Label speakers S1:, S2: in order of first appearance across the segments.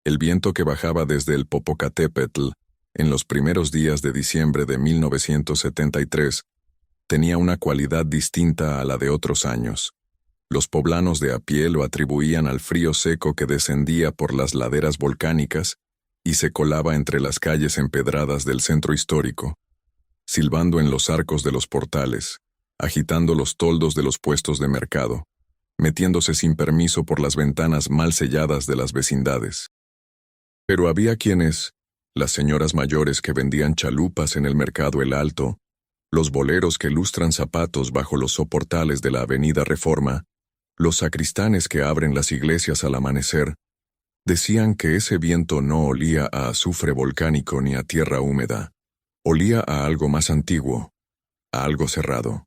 S1: El viento que bajaba desde el Popocatépetl, en los primeros días de diciembre de 1973, tenía una cualidad distinta a la de otros años. Los poblanos de a pie lo atribuían al frío seco que descendía por las laderas volcánicas y se colaba entre las calles empedradas del centro histórico, silbando en los arcos de los portales, agitando los toldos de los puestos de mercado, metiéndose sin permiso por las ventanas mal selladas de las vecindades. Pero había quienes, las señoras mayores que vendían chalupas en el mercado El Alto, los boleros que lustran zapatos bajo los soportales de la avenida Reforma, los sacristanes que abren las iglesias al amanecer, decían que ese viento no olía a azufre volcánico ni a tierra húmeda, olía a algo más antiguo, a algo cerrado.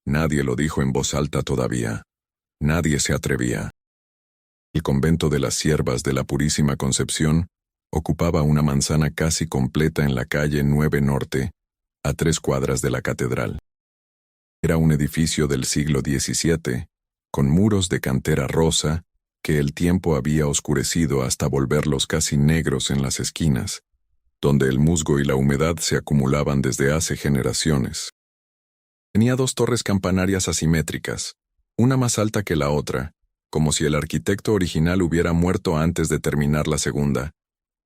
S1: Nadie lo dijo en voz alta todavía. Nadie se atrevía. El convento de las Siervas de la Purísima Concepción ocupaba una manzana casi completa en la calle 9 Norte, a 3 cuadras de la catedral. Era un edificio del siglo XVII, con muros de cantera rosa, que el tiempo había oscurecido hasta volverlos casi negros en las esquinas, donde el musgo y la humedad se acumulaban desde hace generaciones. Tenía 2 torres campanarias asimétricas, una más alta que la otra, como si el arquitecto original hubiera muerto antes de terminar la segunda,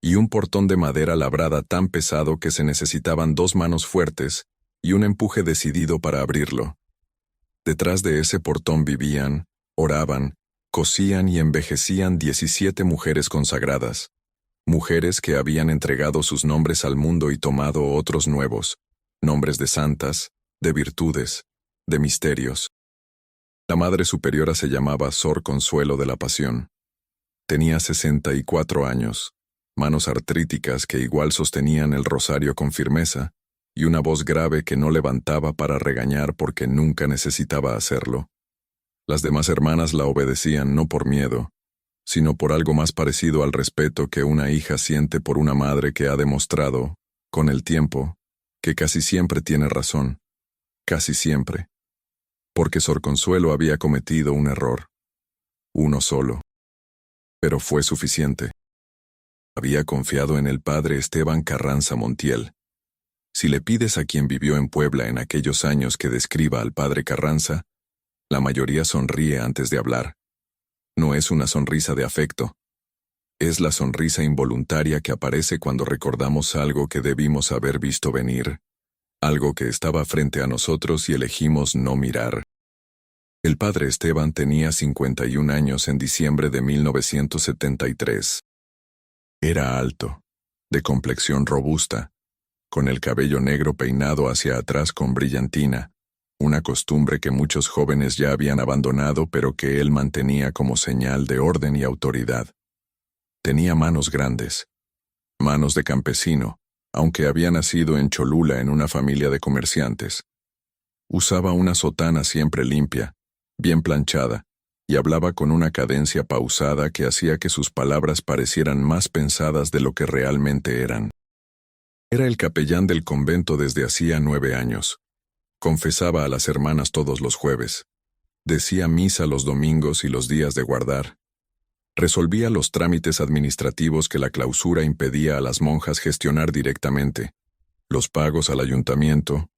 S1: y un portón de madera labrada tan pesado que se necesitaban 2 manos fuertes y un empuje decidido para abrirlo. Detrás de ese portón vivían, oraban, cosían y envejecían 17 mujeres consagradas, mujeres que habían entregado sus nombres al mundo y tomado otros nuevos, nombres de santas, de virtudes, de misterios. La Madre Superiora se llamaba Sor Consuelo de la Pasión. Tenía 64 años, manos artríticas que igual sostenían el rosario con firmeza, y una voz grave que no levantaba para regañar porque nunca necesitaba hacerlo. Las demás hermanas la obedecían no por miedo, sino por algo más parecido al respeto que una hija siente por una madre que ha demostrado, con el tiempo, que casi siempre tiene razón, casi siempre. Porque Sor Consuelo había cometido un error. Uno solo. Pero fue suficiente. Había confiado en el padre Esteban Carranza Montiel. Si le pides a quien vivió en Puebla en aquellos años que describa al padre Carranza, la mayoría sonríe antes de hablar. No es una sonrisa de afecto. Es la sonrisa involuntaria que aparece cuando recordamos algo que debimos haber visto venir, algo que estaba frente a nosotros y elegimos no mirar. El padre Esteban tenía 51 años en diciembre de 1973. Era alto, de complexión robusta, con el cabello negro peinado hacia atrás con brillantina, una costumbre que muchos jóvenes ya habían abandonado pero que él mantenía como señal de orden y autoridad. Tenía manos grandes, manos de campesino, aunque había nacido en Cholula en una familia de comerciantes. Usaba una sotana siempre limpia, bien planchada, y hablaba con una cadencia pausada que hacía que sus palabras parecieran más pensadas de lo que realmente eran. Era el capellán del convento desde hacía 9 años. Confesaba a las hermanas todos los jueves. Decía misa los domingos y los días de guardar. Resolvía los trámites administrativos que la clausura impedía a las monjas gestionar directamente, los pagos al ayuntamiento,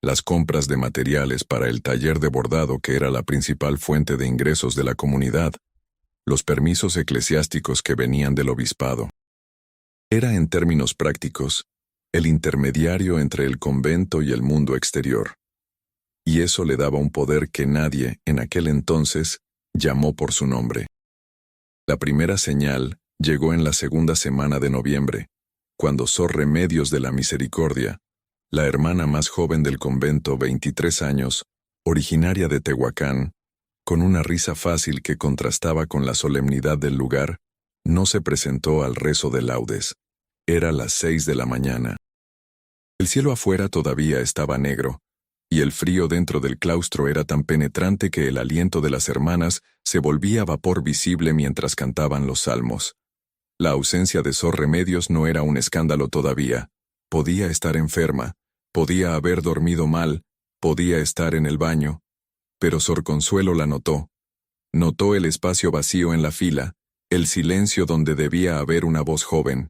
S1: las compras de materiales para el taller de bordado que era la principal fuente de ingresos de la comunidad, los permisos eclesiásticos que venían del obispado. Era, en términos prácticos, el intermediario entre el convento y el mundo exterior. Y eso le daba un poder que nadie, en aquel entonces, llamó por su nombre. La primera señal llegó en la segunda semana de noviembre, cuando Sor Remedios de la Misericordia, la hermana más joven del convento, 23 años, originaria de Tehuacán, con una risa fácil que contrastaba con la solemnidad del lugar, no se presentó al rezo de laudes. Era las 6 de la mañana. El cielo afuera todavía estaba negro, y el frío dentro del claustro era tan penetrante que el aliento de las hermanas se volvía vapor visible mientras cantaban los salmos. La ausencia de Sor Remedios no era un escándalo todavía. Podía estar enferma, podía haber dormido mal, podía estar en el baño, pero Sor Consuelo la notó. Notó el espacio vacío en la fila, El silencio donde debía haber una voz joven.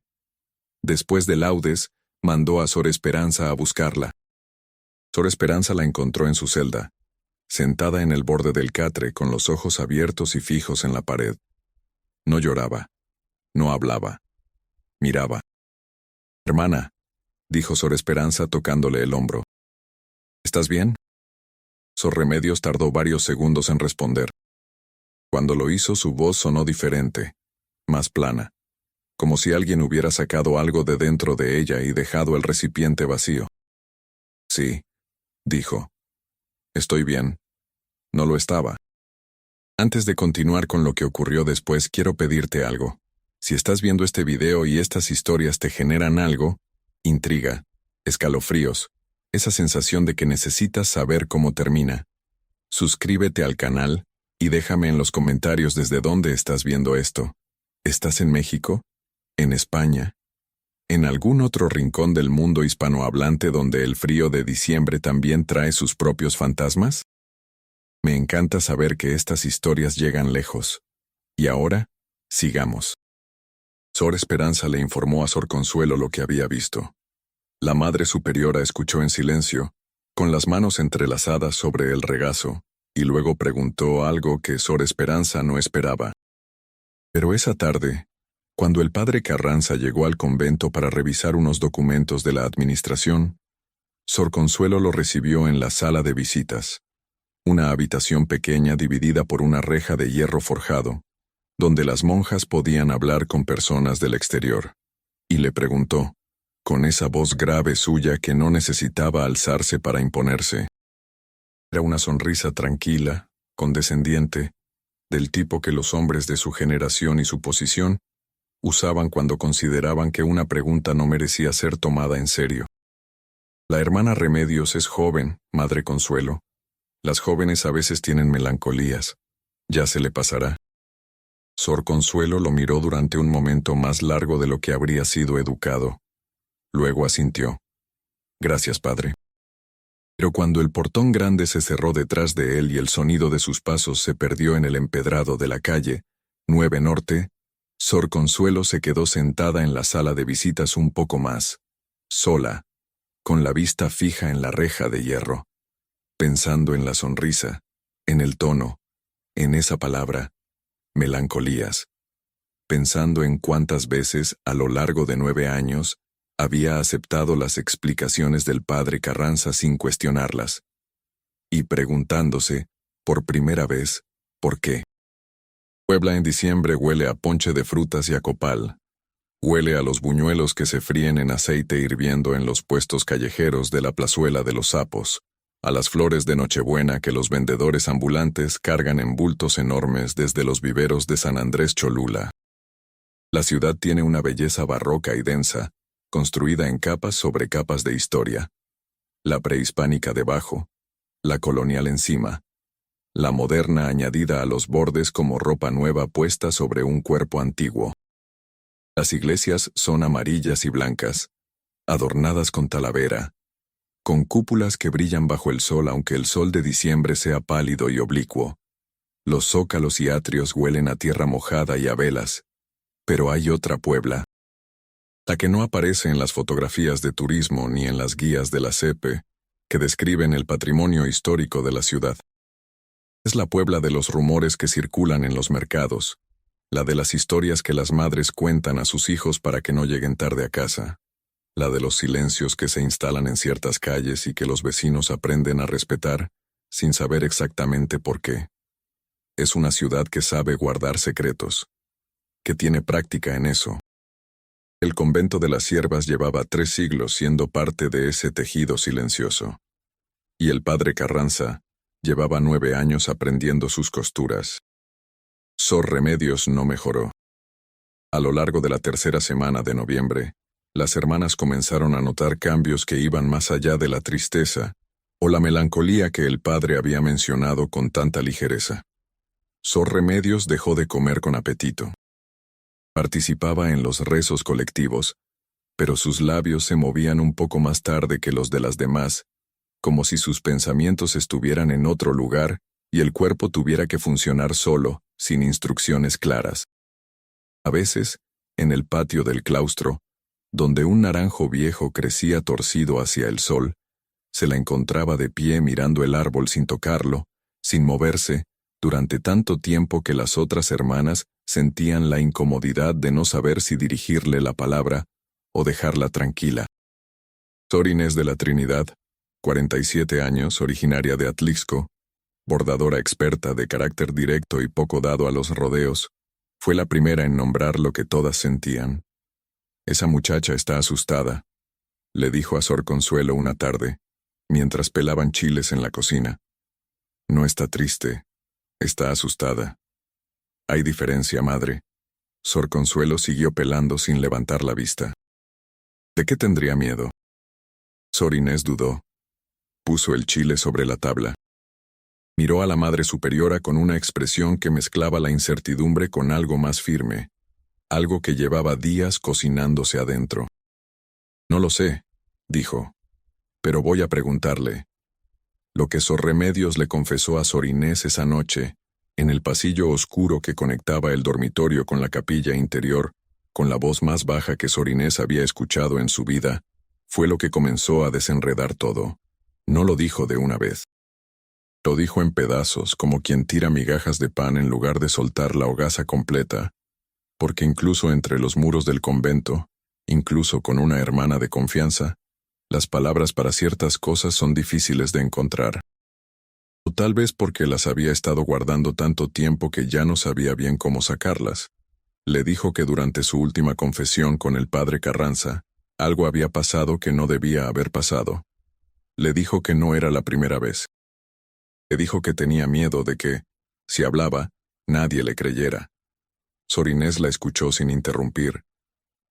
S1: Después de laudes, mandó a Sor Esperanza a buscarla. Sor Esperanza la encontró en su celda, sentada en el borde del catre con los ojos abiertos y fijos en la pared. No lloraba, no hablaba, miraba. «Hermana», dijo Sor Esperanza tocándole el hombro. «¿Estás bien?» Sor Remedios tardó varios segundos en responder. Cuando lo hizo, su voz sonó diferente, más plana, como si alguien hubiera sacado algo de dentro de ella y dejado el recipiente vacío. «Sí», dijo. «Estoy bien». No lo estaba. Antes de continuar con lo que ocurrió después, quiero pedirte algo. Si estás viendo este video y estas historias te generan algo, intriga, escalofríos, esa sensación de que necesitas saber cómo termina, suscríbete al canal y déjame en los comentarios desde dónde estás viendo esto. ¿Estás en México? ¿En España? ¿En algún otro rincón del mundo hispanohablante donde el frío de diciembre también trae sus propios fantasmas? Me encanta saber que estas historias llegan lejos. Y ahora, sigamos. Sor Esperanza le informó a Sor Consuelo lo que había visto. La Madre Superiora escuchó en silencio, con las manos entrelazadas sobre el regazo, y luego preguntó algo que Sor Esperanza no esperaba. Pero esa tarde, cuando el padre Carranza llegó al convento para revisar unos documentos de la administración, Sor Consuelo lo recibió en la sala de visitas, una habitación pequeña dividida por una reja de hierro forjado, donde las monjas podían hablar con personas del exterior, y le preguntó, con esa voz grave suya que no necesitaba alzarse para imponerse. Era una sonrisa tranquila, condescendiente, del tipo que los hombres de su generación y su posición usaban cuando consideraban que una pregunta no merecía ser tomada en serio. La hermana Remedios es joven, Madre Consuelo. Las jóvenes a veces tienen melancolías. Ya se le pasará. Sor Consuelo lo miró durante un momento más largo de lo que habría sido educado. Luego asintió. Gracias, padre. Pero cuando el portón grande se cerró detrás de él y el sonido de sus pasos se perdió en el empedrado de la calle 9 Norte, Sor Consuelo se quedó sentada en la sala de visitas un poco más, sola, con la vista fija en la reja de hierro, pensando en la sonrisa, en el tono, en esa palabra, melancolías, pensando en cuántas veces, a lo largo de 9 años, había aceptado las explicaciones del padre Carranza sin cuestionarlas, y preguntándose, por primera vez, ¿por qué? Puebla en diciembre huele a ponche de frutas y a copal. Huele a los buñuelos que se fríen en aceite hirviendo en los puestos callejeros de la plazuela de los sapos, a las flores de Nochebuena que los vendedores ambulantes cargan en bultos enormes desde los viveros de San Andrés Cholula. La ciudad tiene una belleza barroca y densa, construida en capas sobre capas de historia. La prehispánica debajo, la colonial encima, la moderna añadida a los bordes como ropa nueva puesta sobre un cuerpo antiguo. Las iglesias son amarillas y blancas, adornadas con talavera, con cúpulas que brillan bajo el sol aunque el sol de diciembre sea pálido y oblicuo. Los zócalos y atrios huelen a tierra mojada y a velas. Pero hay otra Puebla, la que no aparece en las fotografías de turismo ni en las guías de la CEPE, que describen el patrimonio histórico de la ciudad. Es la Puebla de los rumores que circulan en los mercados, la de las historias que las madres cuentan a sus hijos para que no lleguen tarde a casa, la de los silencios que se instalan en ciertas calles y que los vecinos aprenden a respetar, sin saber exactamente por qué. Es una ciudad que sabe guardar secretos, que tiene práctica en eso. El convento de las siervas llevaba 3 siglos siendo parte de ese tejido silencioso. Y el padre Carranza llevaba 9 años aprendiendo sus costuras. Sor Remedios no mejoró. A lo largo de la tercera semana de noviembre, las hermanas comenzaron a notar cambios que iban más allá de la tristeza o la melancolía que el padre había mencionado con tanta ligereza. Sor Remedios dejó de comer con apetito. Participaba en los rezos colectivos, pero sus labios se movían un poco más tarde que los de las demás, como si sus pensamientos estuvieran en otro lugar y el cuerpo tuviera que funcionar solo, sin instrucciones claras. A veces, en el patio del claustro, donde un naranjo viejo crecía torcido hacia el sol, se la encontraba de pie mirando el árbol sin tocarlo, sin moverse, durante tanto tiempo que las otras hermanas sentían la incomodidad de no saber si dirigirle la palabra o dejarla tranquila. Sor Inés de la Trinidad, 47 años, originaria de Atlixco, bordadora experta de carácter directo y poco dado a los rodeos, fue la primera en nombrar lo que todas sentían. «Esa muchacha está asustada», le dijo a Sor Consuelo una tarde, mientras pelaban chiles en la cocina. «No está triste, está asustada». «Hay diferencia, madre». Sor Consuelo siguió pelando sin levantar la vista. «¿De qué tendría miedo?». Sor Inés dudó. Puso el chile sobre la tabla. Miró a la Madre Superiora con una expresión que mezclaba la incertidumbre con algo más firme, algo que llevaba días cocinándose adentro. «No lo sé», dijo, «pero voy a preguntarle». Lo que Sor Remedios le confesó a Sor Inés esa noche, en el pasillo oscuro que conectaba el dormitorio con la capilla interior, con la voz más baja que Sor Inés había escuchado en su vida, fue lo que comenzó a desenredar todo. No lo dijo de una vez. Lo dijo en pedazos, como quien tira migajas de pan en lugar de soltar la hogaza completa, porque incluso entre los muros del convento, incluso con una hermana de confianza, las palabras para ciertas cosas son difíciles de encontrar. O tal vez porque las había estado guardando tanto tiempo que ya no sabía bien cómo sacarlas. Le dijo que durante su última confesión con el padre Carranza, algo había pasado que no debía haber pasado. Le dijo que no era la primera vez. Le dijo que tenía miedo de que, si hablaba, nadie le creyera. Sor Inés la escuchó sin interrumpir.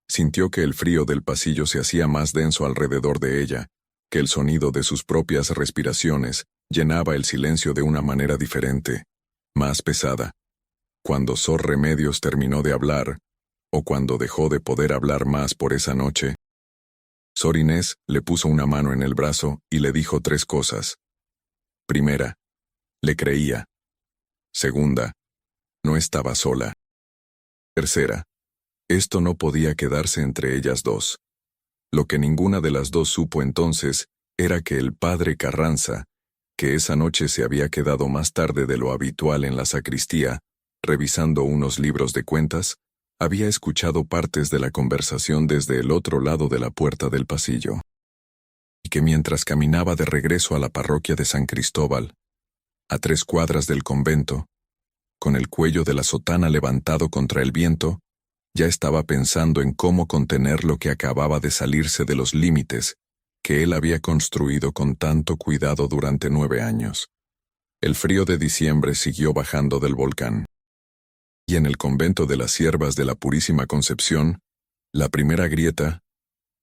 S1: Sintió que el frío del pasillo se hacía más denso alrededor de ella, que el sonido de sus propias respiraciones llenaba el silencio de una manera diferente, más pesada. Cuando Sor Remedios terminó de hablar, o cuando dejó de poder hablar más por esa noche, Sor Inés le puso una mano en el brazo y le dijo 3 cosas. Primera, le creía. Segunda, no estaba sola. Tercera, esto no podía quedarse entre ellas dos. Lo que ninguna de las dos supo entonces era que el padre Carranza, que esa noche se había quedado más tarde de lo habitual en la sacristía, revisando unos libros de cuentas, había escuchado partes de la conversación desde el otro lado de la puerta del pasillo. Y que mientras caminaba de regreso a la parroquia de San Cristóbal, a 3 cuadras del convento, con el cuello de la sotana levantado contra el viento, ya estaba pensando en cómo contener lo que acababa de salirse de los límites que él había construido con tanto cuidado durante 9 años. El frío de diciembre siguió bajando del volcán. Y en el convento de las Siervas de la Purísima Concepción, la primera grieta,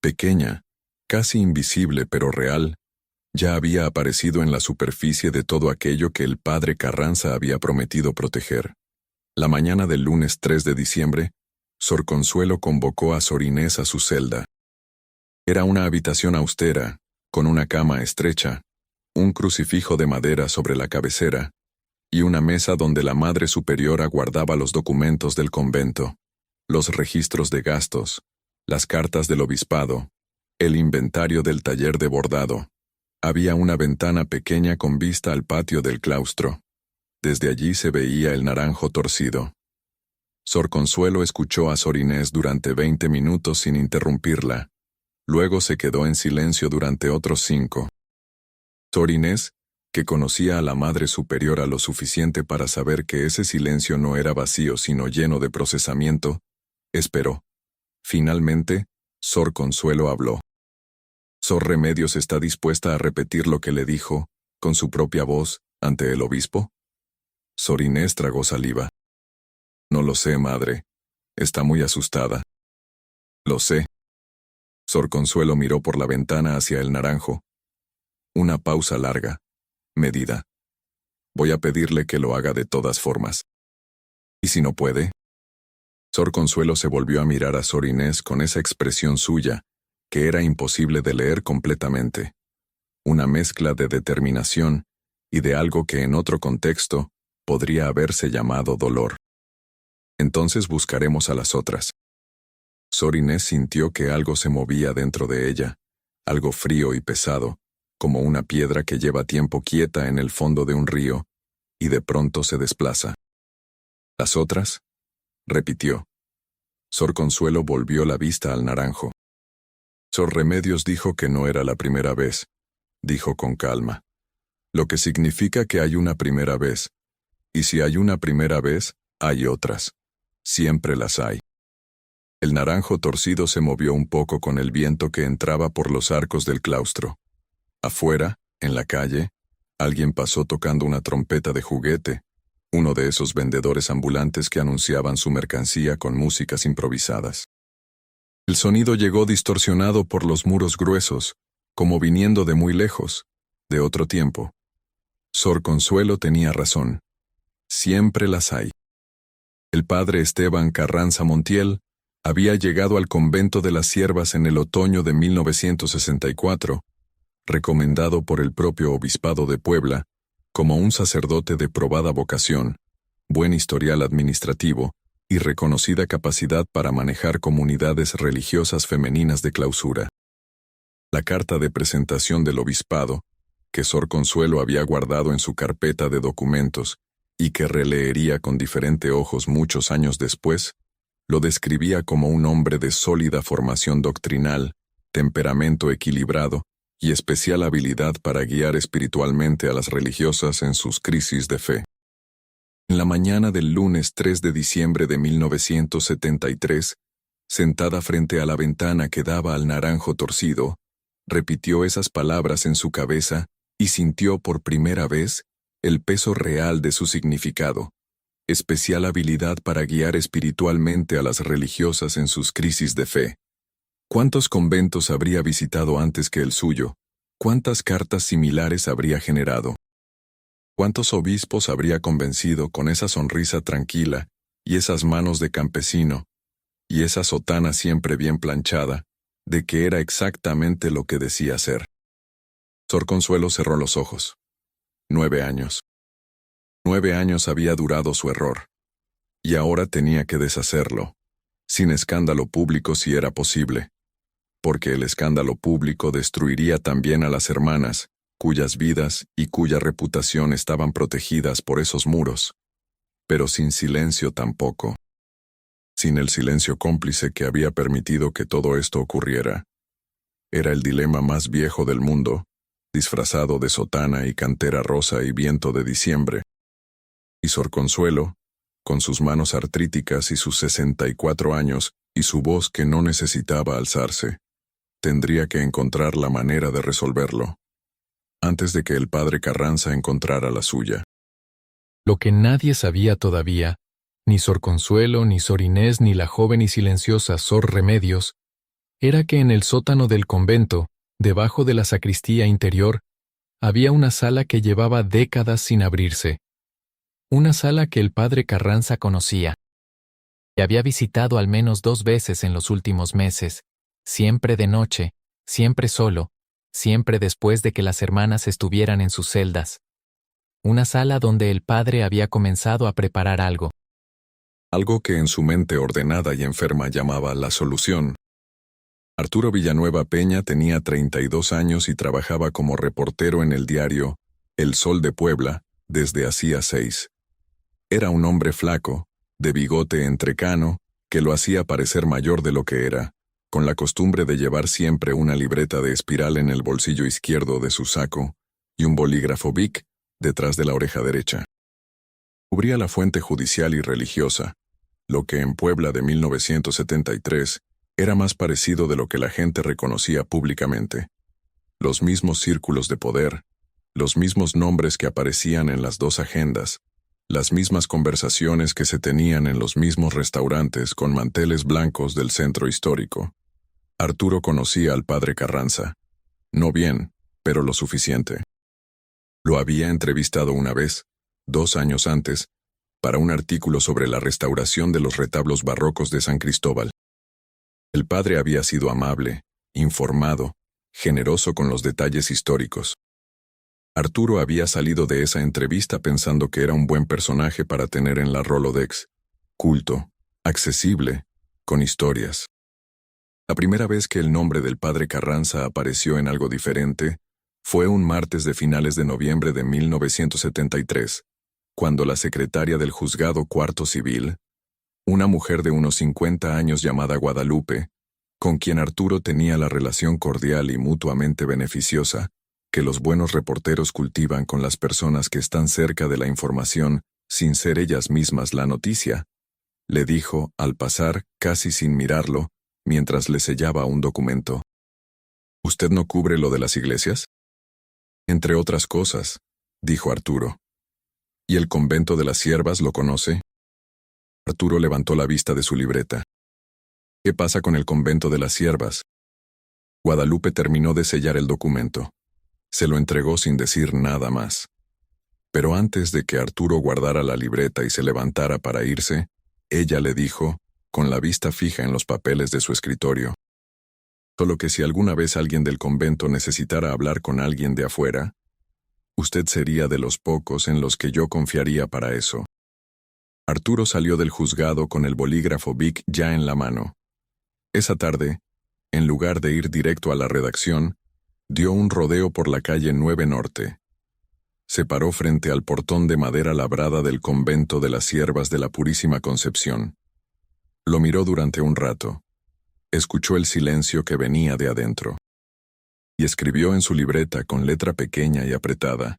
S1: pequeña, casi invisible pero real, ya había aparecido en la superficie de todo aquello que el padre Carranza había prometido proteger. La mañana del lunes 3 de diciembre, Sor Consuelo convocó a Sor Inés a su celda. Era una habitación austera, con una cama estrecha, un crucifijo de madera sobre la cabecera, y una mesa donde la Madre Superiora guardaba los documentos del convento, los registros de gastos, las cartas del obispado, el inventario del taller de bordado. Había una ventana pequeña con vista al patio del claustro. Desde allí se veía el naranjo torcido. Sor Consuelo escuchó a Sor Inés durante 20 minutos sin interrumpirla. Luego se quedó en silencio durante otros 5. Sor Inés, que conocía a la Madre Superiora lo suficiente para saber que ese silencio no era vacío sino lleno de procesamiento, esperó. Finalmente, Sor Consuelo habló. ¿Sor Remedios está dispuesta a repetir lo que le dijo, con su propia voz, ante el obispo? Sor Inés tragó saliva. No lo sé, madre. Está muy asustada. Lo sé. Sor Consuelo miró por la ventana hacia el naranjo. Una pausa larga, medida. Voy a pedirle que lo haga de todas formas. ¿Y si no puede? Sor Consuelo se volvió a mirar a Sor Inés con esa expresión suya, que era imposible de leer completamente. Una mezcla de determinación y de algo que en otro contexto podría haberse llamado dolor. Entonces buscaremos a las otras. Sor Inés sintió que algo se movía dentro de ella, algo frío y pesado, como una piedra que lleva tiempo quieta en el fondo de un río, y de pronto se desplaza. ¿Las otras?, repitió. Sor Consuelo volvió la vista al naranjo. Sor Remedios dijo que no era la primera vez, dijo con calma. Lo que significa que hay una primera vez. Y si hay una primera vez, hay otras. Siempre las hay. El naranjo torcido se movió un poco con el viento que entraba por los arcos del claustro. Afuera, en la calle, alguien pasó tocando una trompeta de juguete, uno de esos vendedores ambulantes que anunciaban su mercancía con músicas improvisadas. El sonido llegó distorsionado por los muros gruesos, como viniendo de muy lejos, de otro tiempo. Sor Consuelo tenía razón. Siempre las hay. El padre Esteban Carranza Montiel había llegado al convento de las Siervas en el otoño de 1964, recomendado por el propio obispado de Puebla, como un sacerdote de probada vocación, buen historial administrativo y reconocida capacidad para manejar comunidades religiosas femeninas de clausura. La carta de presentación del obispado, que Sor Consuelo había guardado en su carpeta de documentos y que releería con diferente ojos muchos años después, lo describía como un hombre de sólida formación doctrinal, temperamento equilibrado y especial habilidad para guiar espiritualmente a las religiosas en sus crisis de fe. En la mañana del lunes 3 de diciembre de 1973, sentada frente a la ventana que daba al naranjo torcido, repitió esas palabras en su cabeza y sintió por primera vez el peso real de su significado, especial habilidad para guiar espiritualmente a las religiosas en sus crisis de fe. ¿Cuántos conventos habría visitado antes que el suyo? ¿Cuántas cartas similares habría generado? ¿Cuántos obispos habría convencido con esa sonrisa tranquila y esas manos de campesino, y esa sotana siempre bien planchada, de que era exactamente lo que decía ser? Sor Consuelo cerró los ojos. 9 años. 9 años había durado su error. Y ahora tenía que deshacerlo, sin escándalo público si era posible, porque el escándalo público destruiría también a las hermanas, cuyas vidas y cuya reputación estaban protegidas por esos muros. Pero sin silencio tampoco. Sin el silencio cómplice que había permitido que todo esto ocurriera. Era el dilema más viejo del mundo, disfrazado de sotana y cantera rosa y viento de diciembre. Y Sor Consuelo, con sus manos artríticas y sus 64 años, y su voz que no necesitaba alzarse, tendría que encontrar la manera de resolverlo, antes de que el padre Carranza encontrara la suya.
S2: Lo que nadie sabía todavía, ni Sor Consuelo, ni Sor Inés, ni la joven y silenciosa Sor Remedios, era que en el sótano del convento, debajo de la sacristía interior, había una sala que llevaba décadas sin abrirse. Una sala que el padre Carranza conocía. Y había visitado al menos 2 veces en los últimos meses, siempre de noche, siempre solo, siempre después de que las hermanas estuvieran en sus celdas. Una sala donde el padre había comenzado a preparar algo.
S1: Algo que en su mente ordenada y enferma llamaba la solución. Arturo Villanueva Peña tenía 32 años y trabajaba como reportero en el diario El Sol de Puebla desde hacía 6. Era un hombre flaco, de bigote entrecano, que lo hacía parecer mayor de lo que era, con la costumbre de llevar siempre una libreta de espiral en el bolsillo izquierdo de su saco y un bolígrafo Bic detrás de la oreja derecha. Cubría la fuente judicial y religiosa, lo que en Puebla de 1973 era más parecido de lo que la gente reconocía públicamente. Los mismos círculos de poder, los mismos nombres que aparecían en las 2 agendas, las mismas conversaciones que se tenían en los mismos restaurantes con manteles blancos del centro histórico. Arturo conocía al padre Carranza. No bien, pero lo suficiente. Lo había entrevistado una vez, 2 años antes, para un artículo sobre la restauración de los retablos barrocos de San Cristóbal. El padre había sido amable, informado, generoso con los detalles históricos. Arturo había salido de esa entrevista pensando que era un buen personaje para tener en la Rolodex, culto, accesible, con historias. La primera vez que el nombre del padre Carranza apareció en algo diferente fue un martes de finales de noviembre de 1973, cuando la secretaria del Juzgado Cuarto Civil, una mujer de unos 50 años llamada Guadalupe, con quien Arturo tenía la relación cordial y mutuamente beneficiosa que los buenos reporteros cultivan con las personas que están cerca de la información sin ser ellas mismas la noticia, le dijo, al pasar, casi sin mirarlo, mientras le sellaba un documento. ¿Usted no cubre lo de las iglesias? Entre otras cosas, dijo Arturo. ¿Y el convento de las siervas lo conoce? Arturo levantó la vista de su libreta. ¿Qué pasa con el convento de las siervas? Guadalupe terminó de sellar el documento. Se lo entregó sin decir nada más. Pero antes de que Arturo guardara la libreta y se levantara para irse, ella le dijo, con la vista fija en los papeles de su escritorio: solo que si alguna vez alguien del convento necesitara hablar con alguien de afuera, usted sería de los pocos en los que yo confiaría para eso. Arturo salió del juzgado con el bolígrafo Bic ya en la mano. Esa tarde, en lugar de ir directo a la redacción, dio un rodeo por la calle 9 Norte. Se paró frente al portón de madera labrada del convento de las Siervas de la Purísima Concepción. Lo miró durante un rato. Escuchó el silencio que venía de adentro. Y escribió en su libreta con letra pequeña y apretada: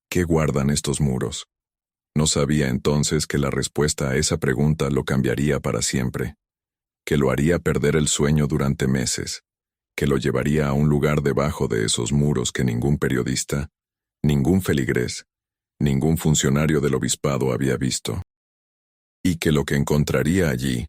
S1: ¿qué guardan estos muros? No sabía entonces que la respuesta a esa pregunta lo cambiaría para siempre, que lo haría perder el sueño durante meses, que lo llevaría a un lugar debajo de esos muros que ningún periodista, ningún feligrés, ningún funcionario del obispado había visto. Y que lo que encontraría allí,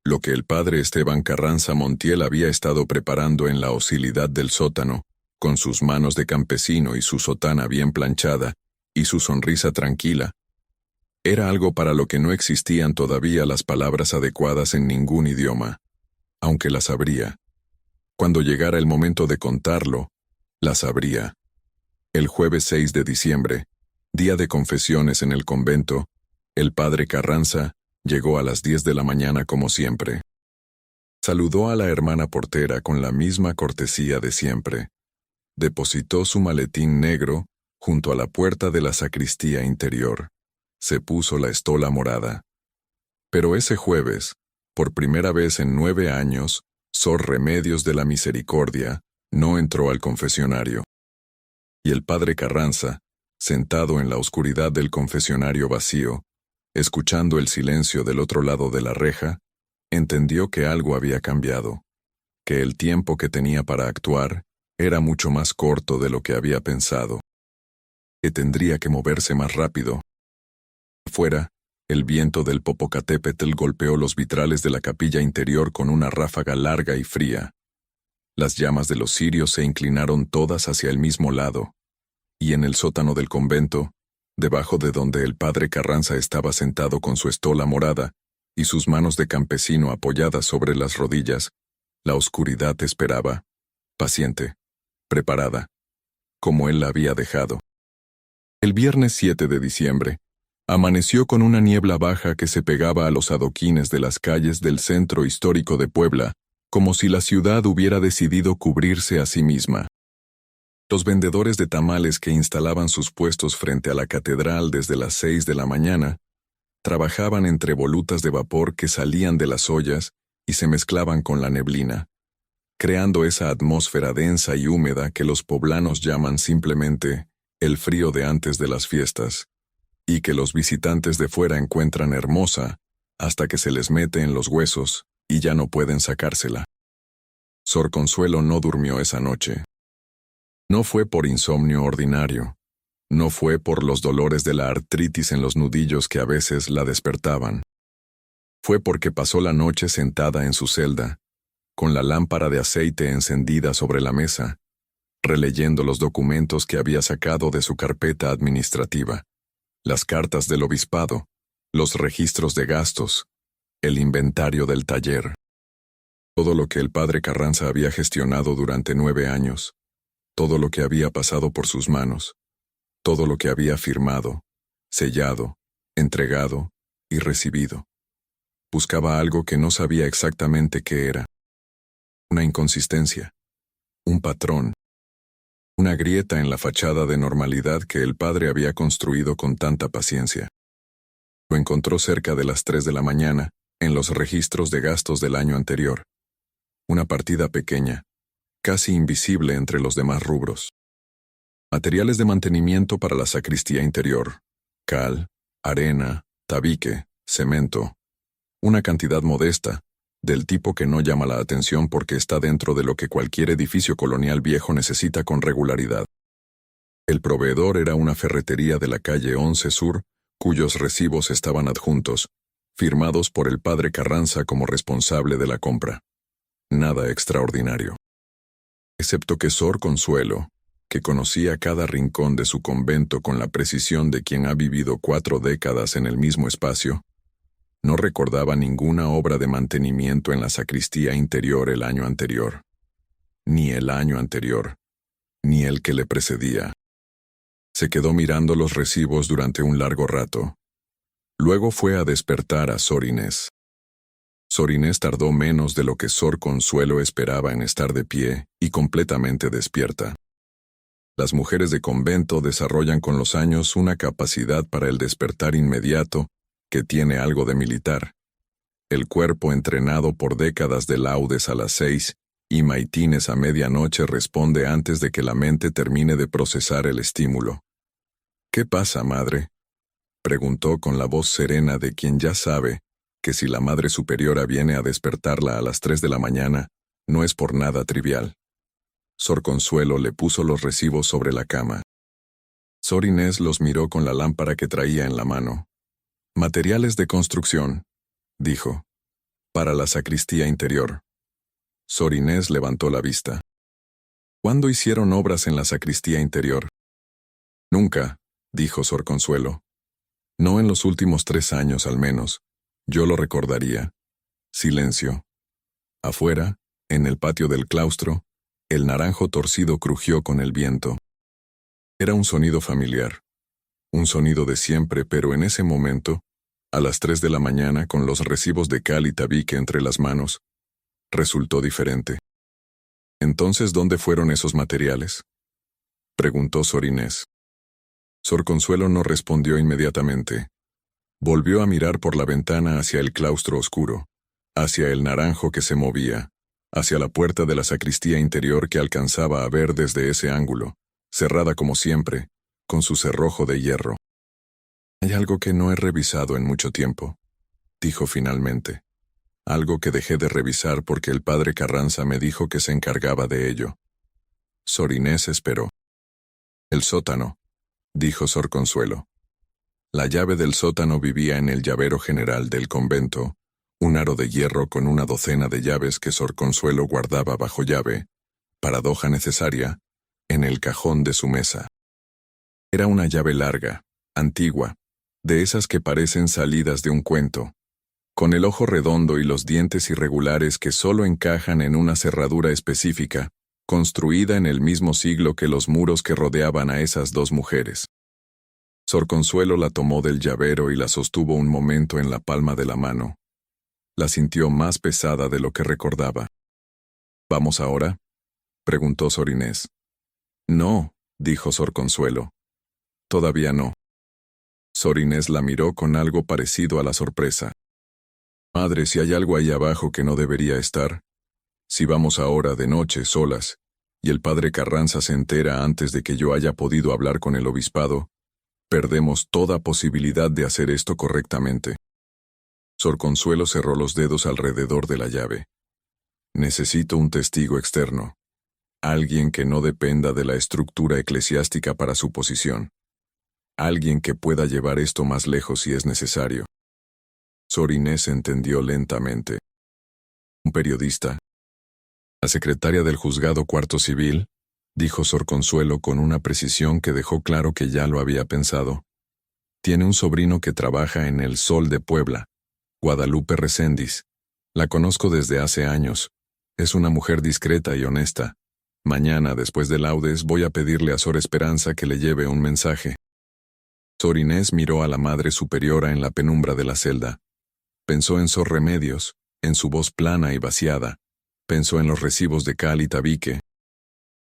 S1: lo que el padre Esteban Carranza Montiel había estado preparando en la hostilidad del sótano, con sus manos de campesino y su sotana bien planchada, y su sonrisa tranquila, era algo para lo que no existían todavía las palabras adecuadas en ningún idioma, aunque las habría. Cuando llegara el momento de contarlo, las habría. El jueves 6 de diciembre, día de confesiones en el convento, el padre Carranza llegó a las 10 de la mañana como siempre. Saludó a la hermana portera con la misma cortesía de siempre. Depositó su maletín negro junto a la puerta de la sacristía interior. Se puso la estola morada. Pero ese jueves, por primera vez en 9 años, Sor Remedios de la Misericordia no entró al confesionario. Y el padre Carranza, sentado en la oscuridad del confesionario vacío, escuchando el silencio del otro lado de la reja, entendió que algo había cambiado, que el tiempo que tenía para actuar era mucho más corto de lo que había pensado, que tendría que moverse más rápido. Afuera, el viento del Popocatépetl golpeó los vitrales de la capilla interior con una ráfaga larga y fría. Las llamas de los cirios se inclinaron todas hacia el mismo lado, y en el sótano del convento, debajo de donde el padre Carranza estaba sentado con su estola morada y sus manos de campesino apoyadas sobre las rodillas, la oscuridad esperaba, paciente, preparada, como él la había dejado. El viernes 7 de diciembre, amaneció con una niebla baja que se pegaba a los adoquines de las calles del centro histórico de Puebla, como si la ciudad hubiera decidido cubrirse a sí misma. Los vendedores de tamales que instalaban sus puestos frente a la catedral desde las 6 de la mañana, trabajaban entre volutas de vapor que salían de las ollas y se mezclaban con la neblina, creando esa atmósfera densa y húmeda que los poblanos llaman simplemente el frío de antes de las fiestas, y que los visitantes de fuera encuentran hermosa hasta que se les mete en los huesos y ya no pueden sacársela. Sor Consuelo no durmió esa noche. No fue por insomnio ordinario, no fue por los dolores de la artritis en los nudillos que a veces la despertaban. Fue porque pasó la noche sentada en su celda, con la lámpara de aceite encendida sobre la mesa, releyendo los documentos que había sacado de su carpeta administrativa, las cartas del obispado, los registros de gastos, el inventario del taller. Todo lo que el padre Carranza había gestionado durante 9 años, todo lo que había pasado por sus manos, todo lo que había firmado, sellado, entregado y recibido. Buscaba algo que no sabía exactamente qué era. Una inconsistencia. Un patrón. Una grieta en la fachada de normalidad que el padre había construido con tanta paciencia. Lo encontró cerca de las 3 de la mañana, en los registros de gastos del año anterior. Una partida pequeña, casi invisible entre los demás rubros. Materiales de mantenimiento para la sacristía interior. Cal, arena, tabique, cemento. Una cantidad modesta, del tipo que no llama la atención porque está dentro de lo que cualquier edificio colonial viejo necesita con regularidad. El proveedor era una ferretería de la calle 11 Sur, cuyos recibos estaban adjuntos, firmados por el padre Carranza como responsable de la compra. Nada extraordinario. Excepto que Sor Consuelo, que conocía cada rincón de su convento con la precisión de quien ha vivido 4 décadas en el mismo espacio, no recordaba ninguna obra de mantenimiento en la sacristía interior el año anterior. Ni el año anterior, ni el que le precedía. Se quedó mirando los recibos durante un largo rato. Luego fue a despertar a Sor Inés. Sor Inés tardó menos de lo que Sor Consuelo esperaba en estar de pie y completamente despierta. Las mujeres de convento desarrollan con los años una capacidad para el despertar inmediato que tiene algo de militar. El cuerpo entrenado por décadas de laudes a las 6 y maitines a medianoche responde antes de que la mente termine de procesar el estímulo. «¿Qué pasa, madre?», preguntó con la voz serena de quien ya sabe que si la Madre Superiora viene a despertarla a las 3 de la mañana, no es por nada trivial. Sor Consuelo le puso los recibos sobre la cama. Sor Inés los miró con la lámpara que traía en la mano. «Materiales de construcción», dijo, «para la sacristía interior». Sor Inés levantó la vista. «¿Cuándo hicieron obras en la sacristía interior?» «Nunca», dijo Sor Consuelo. «No en los últimos 3 años al menos. Yo lo recordaría». Silencio. Afuera, en el patio del claustro, el naranjo torcido crujió con el viento. Era un sonido familiar. Un sonido de siempre, pero en ese momento, a las 3 de la mañana con los recibos de cal y tabique entre las manos, resultó diferente. «¿Entonces dónde fueron esos materiales?», preguntó Sor Inés. Sor Consuelo no respondió inmediatamente. Volvió a mirar por la ventana hacia el claustro oscuro, hacia el naranjo que se movía, hacia la puerta de la sacristía interior que alcanzaba a ver desde ese ángulo, cerrada como siempre, con su cerrojo de hierro. «Hay algo que no he revisado en mucho tiempo», dijo finalmente. «Algo que dejé de revisar porque el padre Carranza me dijo que se encargaba de ello». Sor Inés esperó. «El sótano», dijo Sor Consuelo. La llave del sótano vivía en el llavero general del convento, un aro de hierro con una docena de llaves que Sor Consuelo guardaba bajo llave, paradoja necesaria, en el cajón de su mesa. Era una llave larga, antigua, de esas que parecen salidas de un cuento, con el ojo redondo y los dientes irregulares que solo encajan en una cerradura específica, construida en el mismo siglo que los muros que rodeaban a esas 2 mujeres. Sor Consuelo la tomó del llavero y la sostuvo un momento en la palma de la mano. La sintió más pesada de lo que recordaba. «¿Vamos ahora?», preguntó Sor Inés. «No», dijo Sor Consuelo. «Todavía no». Sor Inés la miró con algo parecido a la sorpresa. «Madre, si hay algo ahí abajo que no debería estar. Si vamos ahora de noche, solas, y el padre Carranza se entera antes de que yo haya podido hablar con el obispado, perdemos toda posibilidad de hacer esto correctamente». Sor Consuelo cerró los dedos alrededor de la llave. «Necesito un testigo externo. Alguien que no dependa de la estructura eclesiástica para su posición. Alguien que pueda llevar esto más lejos si es necesario». Sor Inés entendió lentamente. «¿Un periodista?». «La secretaria del juzgado cuarto civil», dijo Sor Consuelo con una precisión que dejó claro que ya lo había pensado. «Tiene un sobrino que trabaja en El Sol de Puebla, Guadalupe Recendis. La conozco desde hace años. Es una mujer discreta y honesta. Mañana, después de laudes, voy a pedirle a Sor Esperanza que le lleve un mensaje». Sor Inés miró a la Madre Superiora en la penumbra de la celda. Pensó en Sor Remedios, en su voz plana y vaciada. Pensó en los recibos de cal y tabique.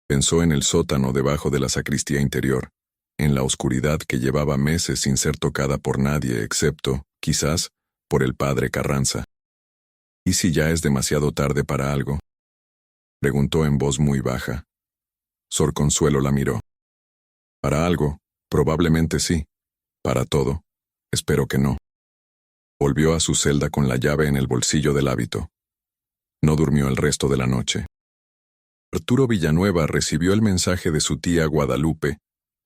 S1: Pensó en el sótano debajo de la sacristía interior, en la oscuridad que llevaba meses sin ser tocada por nadie excepto, quizás, por el padre Carranza. ¿Y si ya es demasiado tarde para algo? Preguntó en voz muy baja. Sor Consuelo la miró. Para algo, probablemente sí. Para todo, espero que no. Volvió a su celda con la llave en el bolsillo del hábito. No durmió el resto de la noche. Arturo Villanueva recibió el mensaje de su tía Guadalupe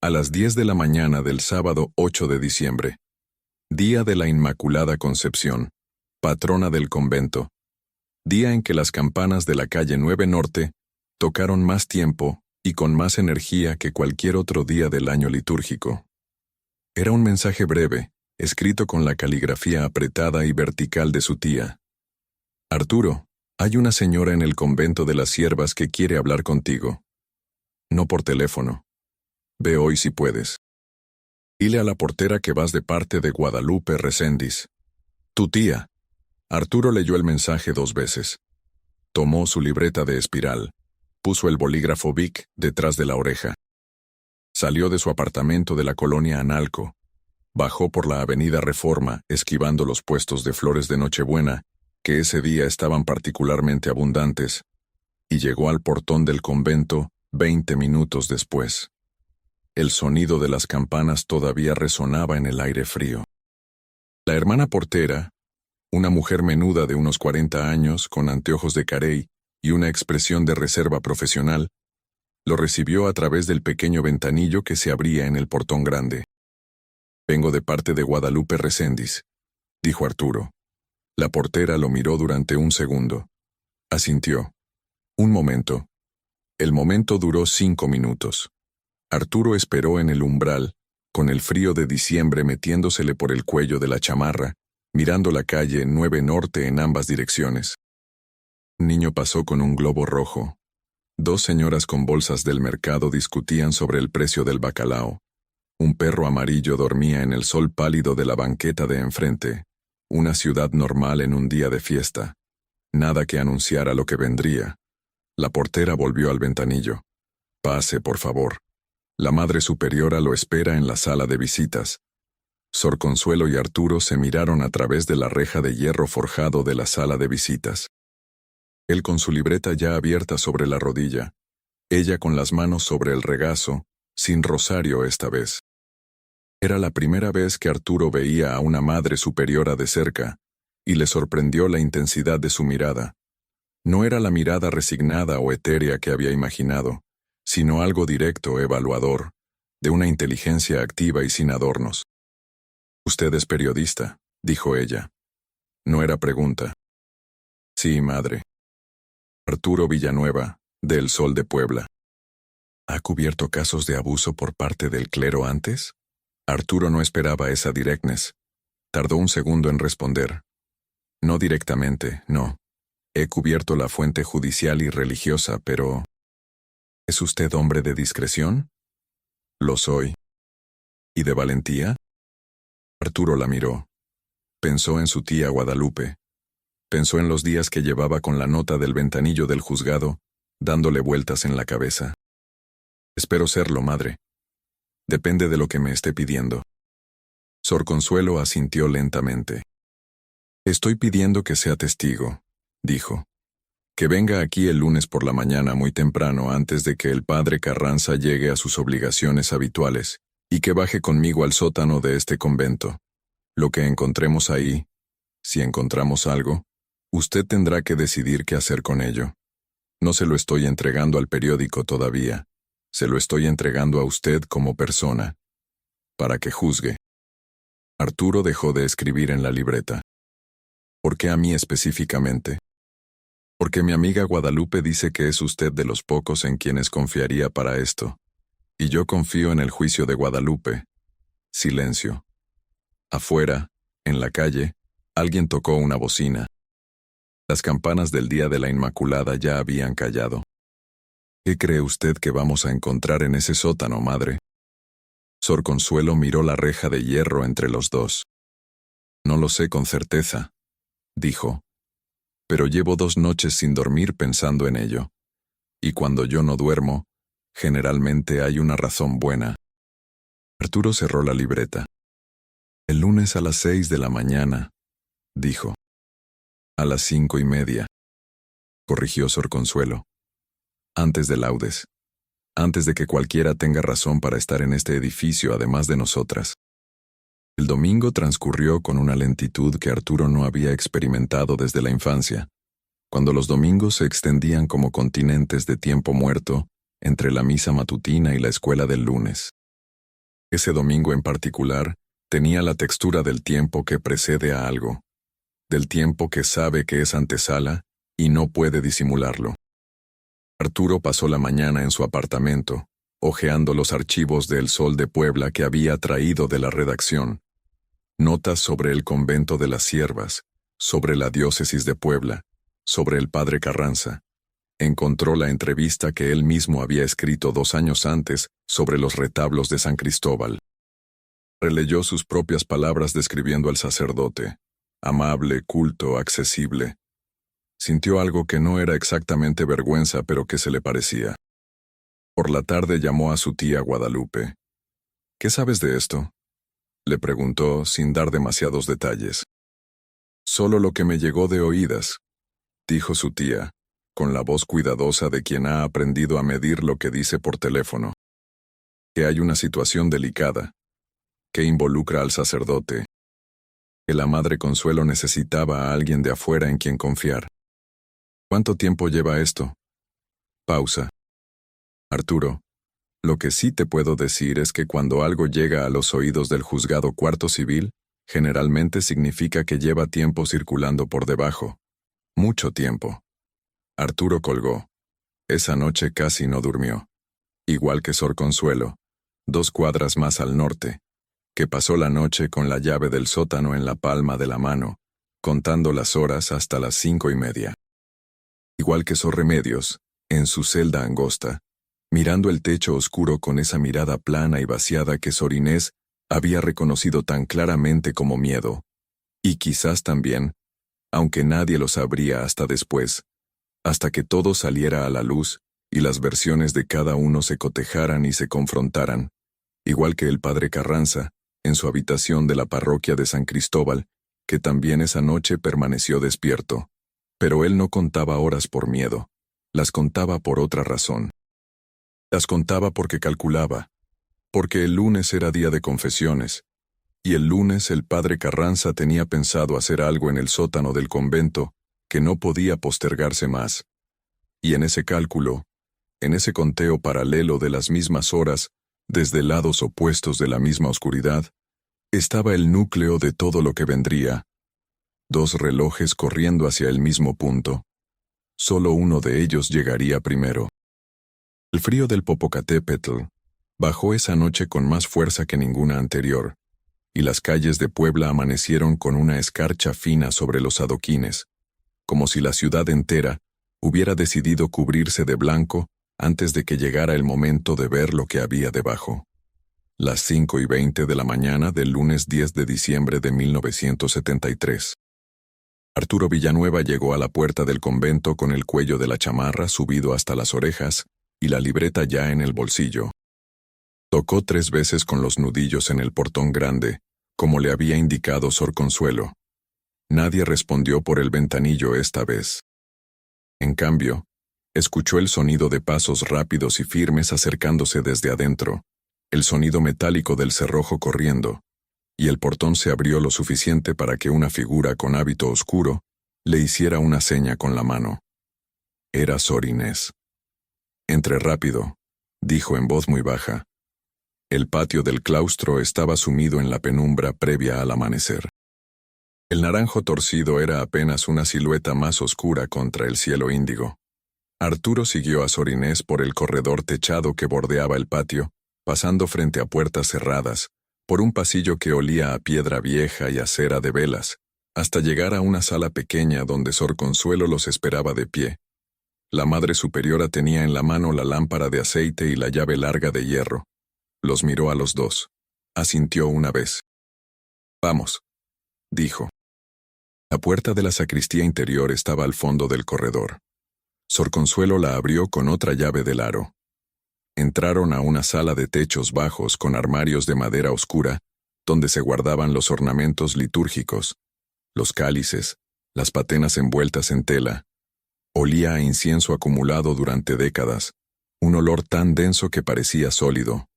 S1: a las 10 de la mañana del sábado 8 de diciembre, día de la Inmaculada Concepción, patrona del convento, día en que las campanas de la calle 9 Norte tocaron más tiempo y con más energía que cualquier otro día del año litúrgico. Era un mensaje breve, escrito con la caligrafía apretada y vertical de su tía. Arturo, hay una señora en el convento de las siervas que quiere hablar contigo. No por teléfono. Ve hoy si puedes. Dile a la portera que vas de parte de Guadalupe Reséndiz. Tu tía. Arturo leyó el mensaje 2 veces. Tomó su libreta de espiral. Puso el bolígrafo Bic detrás de la oreja. Salió de su apartamento de la colonia Analco. Bajó por la avenida Reforma, esquivando los puestos de flores de Nochebuena, que ese día estaban particularmente abundantes, y llegó al portón del convento 20 minutos después. El sonido de las campanas todavía resonaba en el aire frío. La hermana portera, una mujer menuda de unos 40 años, con anteojos de carey y una expresión de reserva profesional, lo recibió a través del pequeño ventanillo que se abría en el portón grande. «Vengo de parte de Guadalupe Reséndiz», dijo Arturo. La portera lo miró durante un segundo. Asintió. Un momento. El momento duró 5 minutos. Arturo esperó en el umbral, con el frío de diciembre metiéndosele por el cuello de la chamarra, mirando la calle 9 Norte en ambas direcciones. Un niño pasó con un globo rojo. 2 señoras con bolsas del mercado discutían sobre el precio del bacalao. Un perro amarillo dormía en el sol pálido de la banqueta de enfrente. Una ciudad normal en un día de fiesta. Nada que anunciara lo que vendría. La portera volvió al ventanillo. «Pase, por favor. La Madre Superiora lo espera en la sala de visitas». Sor Consuelo y Arturo se miraron a través de la reja de hierro forjado de la sala de visitas. Él con su libreta ya abierta sobre la rodilla. Ella con las manos sobre el regazo, sin rosario esta vez. Era la primera vez que Arturo veía a una Madre Superiora de cerca, y le sorprendió la intensidad de su mirada. No era la mirada resignada o etérea que había imaginado, sino algo directo, evaluador, de una inteligencia activa y sin adornos. «Usted es periodista», dijo ella. No era pregunta. «Sí, madre». Arturo Villanueva, de El Sol de Puebla. ¿Ha cubierto casos de abuso por parte del clero antes? Arturo no esperaba esa directness. Tardó un segundo en responder. No directamente, no. He cubierto la fuente judicial y religiosa, pero... ¿Es usted hombre de discreción? Lo soy. ¿Y de valentía? Arturo la miró. Pensó en su tía Guadalupe. Pensó en los días que llevaba con la nota del ventanillo del juzgado, dándole vueltas en la cabeza. Espero serlo, madre. Depende de lo que me esté pidiendo. Sor Consuelo asintió lentamente. Estoy pidiendo que sea testigo, dijo. Que venga aquí el lunes por la mañana muy temprano antes de que el padre Carranza llegue a sus obligaciones habituales, y que baje conmigo al sótano de este convento. Lo que encontremos ahí, si encontramos algo, usted tendrá que decidir qué hacer con ello. No se lo estoy entregando al periódico todavía. Se lo estoy entregando a usted como persona, para que juzgue. Arturo dejó de escribir en la libreta. ¿Por qué a mí específicamente? Porque mi amiga Guadalupe dice que es usted de los pocos en quienes confiaría para esto. Y yo confío en el juicio de Guadalupe. Silencio. Afuera, en la calle, alguien tocó una bocina. Las campanas del Día de la Inmaculada ya habían callado. ¿Qué cree usted que vamos a encontrar en ese sótano, madre? Sor Consuelo miró la reja de hierro entre los dos. No lo sé con certeza, dijo. Pero llevo 2 noches sin dormir pensando en ello. Y cuando yo no duermo, generalmente hay una razón buena. Arturo cerró la libreta. El lunes a las 6 de la mañana, dijo. A las 5:30, corrigió Sor Consuelo. Antes de laudes. Antes de que cualquiera tenga razón para estar en este edificio además de nosotras. El domingo transcurrió con una lentitud que Arturo no había experimentado desde la infancia, cuando los domingos se extendían como continentes de tiempo muerto entre la misa matutina y la escuela del lunes. Ese domingo en particular tenía la textura del tiempo que precede a algo, del tiempo que sabe que es antesala y no puede disimularlo. Arturo pasó la mañana en su apartamento, hojeando los archivos de El Sol de Puebla que había traído de la redacción. Notas sobre el convento de las Siervas, sobre la diócesis de Puebla, sobre el padre Carranza. Encontró la entrevista que él mismo había escrito 2 años antes sobre los retablos de San Cristóbal. Releyó sus propias palabras describiendo al sacerdote, amable, culto, accesible. Sintió algo que no era exactamente vergüenza, pero que se le parecía. Por la tarde llamó a su tía Guadalupe. ¿Qué sabes de esto?, le preguntó sin dar demasiados detalles. Solo lo que me llegó de oídas, dijo su tía, con la voz cuidadosa de quien ha aprendido a medir lo que dice por teléfono. Que hay una situación delicada, que involucra al sacerdote, que la madre Consuelo necesitaba a alguien de afuera en quien confiar. ¿Cuánto tiempo lleva esto? Pausa. Arturo, lo que sí te puedo decir es que cuando algo llega a los oídos del juzgado cuarto civil, generalmente significa que lleva tiempo circulando por debajo. Mucho tiempo. Arturo colgó. Esa noche casi no durmió. Igual que Sor Consuelo, 2 cuadras más al norte, que pasó la noche con la llave del sótano en la palma de la mano, contando las horas hasta las 5:30. Igual que Sor Remedios, en su celda angosta, mirando el techo oscuro con esa mirada plana y vaciada que Sor Inés había reconocido tan claramente como miedo. Y quizás también, aunque nadie lo sabría hasta después, hasta que todo saliera a la luz y las versiones de cada uno se cotejaran y se confrontaran, igual que el padre Carranza, en su habitación de la parroquia de San Cristóbal, que también esa noche permaneció despierto. Pero él no contaba horas por miedo, las contaba por otra razón. Las contaba porque calculaba, porque el lunes era día de confesiones, y el lunes el padre Carranza tenía pensado hacer algo en el sótano del convento que no podía postergarse más. Y en ese cálculo, en ese conteo paralelo de las mismas horas, desde lados opuestos de la misma oscuridad, estaba el núcleo de todo lo que vendría. 2 relojes corriendo hacia el mismo punto. Solo uno de ellos llegaría primero. El frío del Popocatépetl bajó esa noche con más fuerza que ninguna anterior, y las calles de Puebla amanecieron con una escarcha fina sobre los adoquines, como si la ciudad entera hubiera decidido cubrirse de blanco antes de que llegara el momento de ver lo que había debajo. Las 5:20 de la mañana del lunes 10 de diciembre de 1973. Arturo Villanueva llegó a la puerta del convento con el cuello de la chamarra subido hasta las orejas y la libreta ya en el bolsillo. Tocó 3 veces con los nudillos en el portón grande, como le había indicado Sor Consuelo. Nadie respondió por el ventanillo esta vez. En cambio, escuchó el sonido de pasos rápidos y firmes acercándose desde adentro, el sonido metálico del cerrojo corriendo, y el portón se abrió lo suficiente para que una figura con hábito oscuro le hiciera una seña con la mano. Era Sor Inés. «Entre rápido», dijo en voz muy baja. El patio del claustro estaba sumido en la penumbra previa al amanecer. El naranjo torcido era apenas una silueta más oscura contra el cielo índigo. Arturo siguió a Sor Inés por el corredor techado que bordeaba el patio, pasando frente a puertas cerradas, por un pasillo que olía a piedra vieja y a cera de velas, hasta llegar a una sala pequeña donde Sor Consuelo los esperaba de pie. La Madre Superiora tenía en la mano la lámpara de aceite y la llave larga de hierro. Los miró a los dos. Asintió una vez. «Vamos», dijo. La puerta de la sacristía interior estaba al fondo del corredor. Sor Consuelo la abrió con otra llave del aro. Entraron a una sala de techos bajos con armarios de madera oscura, donde se guardaban los ornamentos litúrgicos, los cálices, las patenas envueltas en tela. Olía a incienso acumulado durante décadas, un olor tan denso que parecía sólido.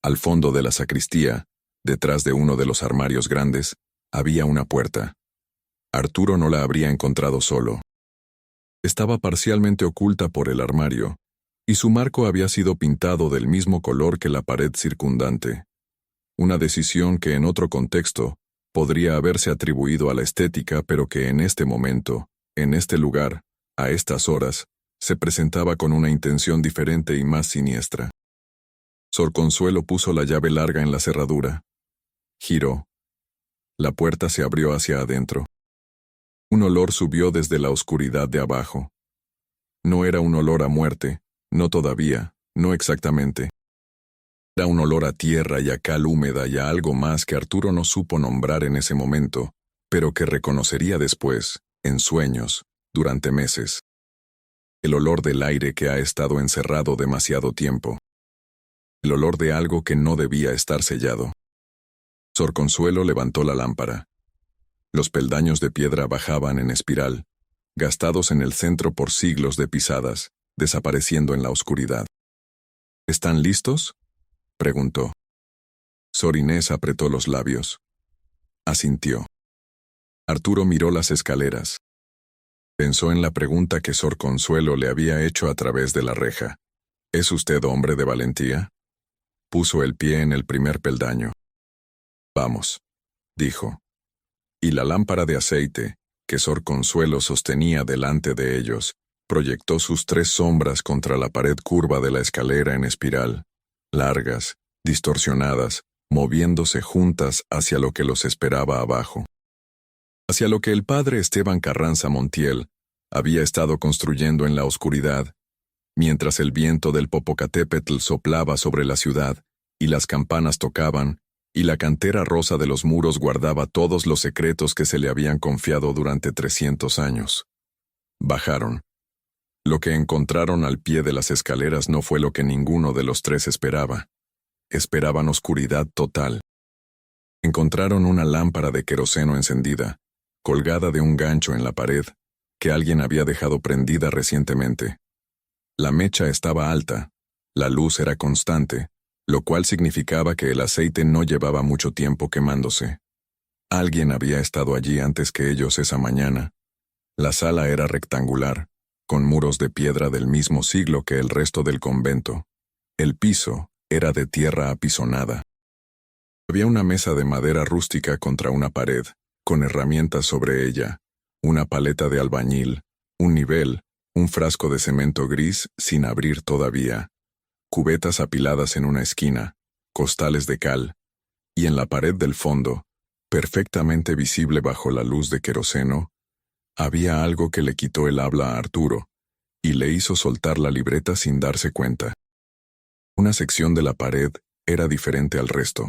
S1: Al fondo de la sacristía, detrás de uno de los armarios grandes, había una puerta. Arturo no la habría encontrado solo. Estaba parcialmente oculta por el armario, y su marco había sido pintado del mismo color que la pared circundante. Una decisión que en otro contexto podría haberse atribuido a la estética, pero que en este momento, en este lugar, a estas horas, se presentaba con una intención diferente y más siniestra. Sor Consuelo puso la llave larga en la cerradura. Giró. La puerta se abrió hacia adentro. Un olor subió desde la oscuridad de abajo. No era un olor a muerte, no todavía, no exactamente. Era un olor a tierra y a cal húmeda y a algo más que Arturo no supo nombrar en ese momento, pero que reconocería después, en sueños, durante meses. El olor del aire que ha estado encerrado demasiado tiempo. El olor de algo que no debía estar sellado. Sor Consuelo levantó la lámpara. Los peldaños de piedra bajaban en espiral, gastados en el centro por siglos de pisadas, desapareciendo en la oscuridad. ¿Están listos?, preguntó. Sor Inés apretó los labios. Asintió. Arturo miró las escaleras. Pensó en la pregunta que Sor Consuelo le había hecho a través de la reja. ¿Es usted hombre de valentía? Puso el pie en el primer peldaño. Vamos, dijo. Y la lámpara de aceite, que Sor Consuelo sostenía delante de ellos, proyectó sus 3 sombras contra la pared curva de la escalera en espiral, largas, distorsionadas, moviéndose juntas hacia lo que los esperaba abajo. Hacia lo que el padre Esteban Carranza Montiel había estado construyendo en la oscuridad, mientras el viento del Popocatépetl soplaba sobre la ciudad, y las campanas tocaban, y la cantera rosa de los muros guardaba todos los secretos que se le habían confiado durante 300 años. Bajaron. Lo que encontraron al pie de las escaleras no fue lo que ninguno de los 3 esperaba. Esperaban oscuridad total. Encontraron una lámpara de queroseno encendida, colgada de un gancho en la pared, que alguien había dejado prendida recientemente. La mecha estaba alta, la luz era constante, lo cual significaba que el aceite no llevaba mucho tiempo quemándose. Alguien había estado allí antes que ellos esa mañana. La sala era rectangular, con muros de piedra del mismo siglo que el resto del convento. El piso era de tierra apisonada. Había una mesa de madera rústica contra una pared, con herramientas sobre ella, una paleta de albañil, un nivel, un frasco de cemento gris sin abrir todavía, cubetas apiladas en una esquina, costales de cal, y en la pared del fondo, perfectamente visible bajo la luz de queroseno, había algo que le quitó el habla a Arturo, y le hizo soltar la libreta sin darse cuenta. Una sección de la pared era diferente al resto.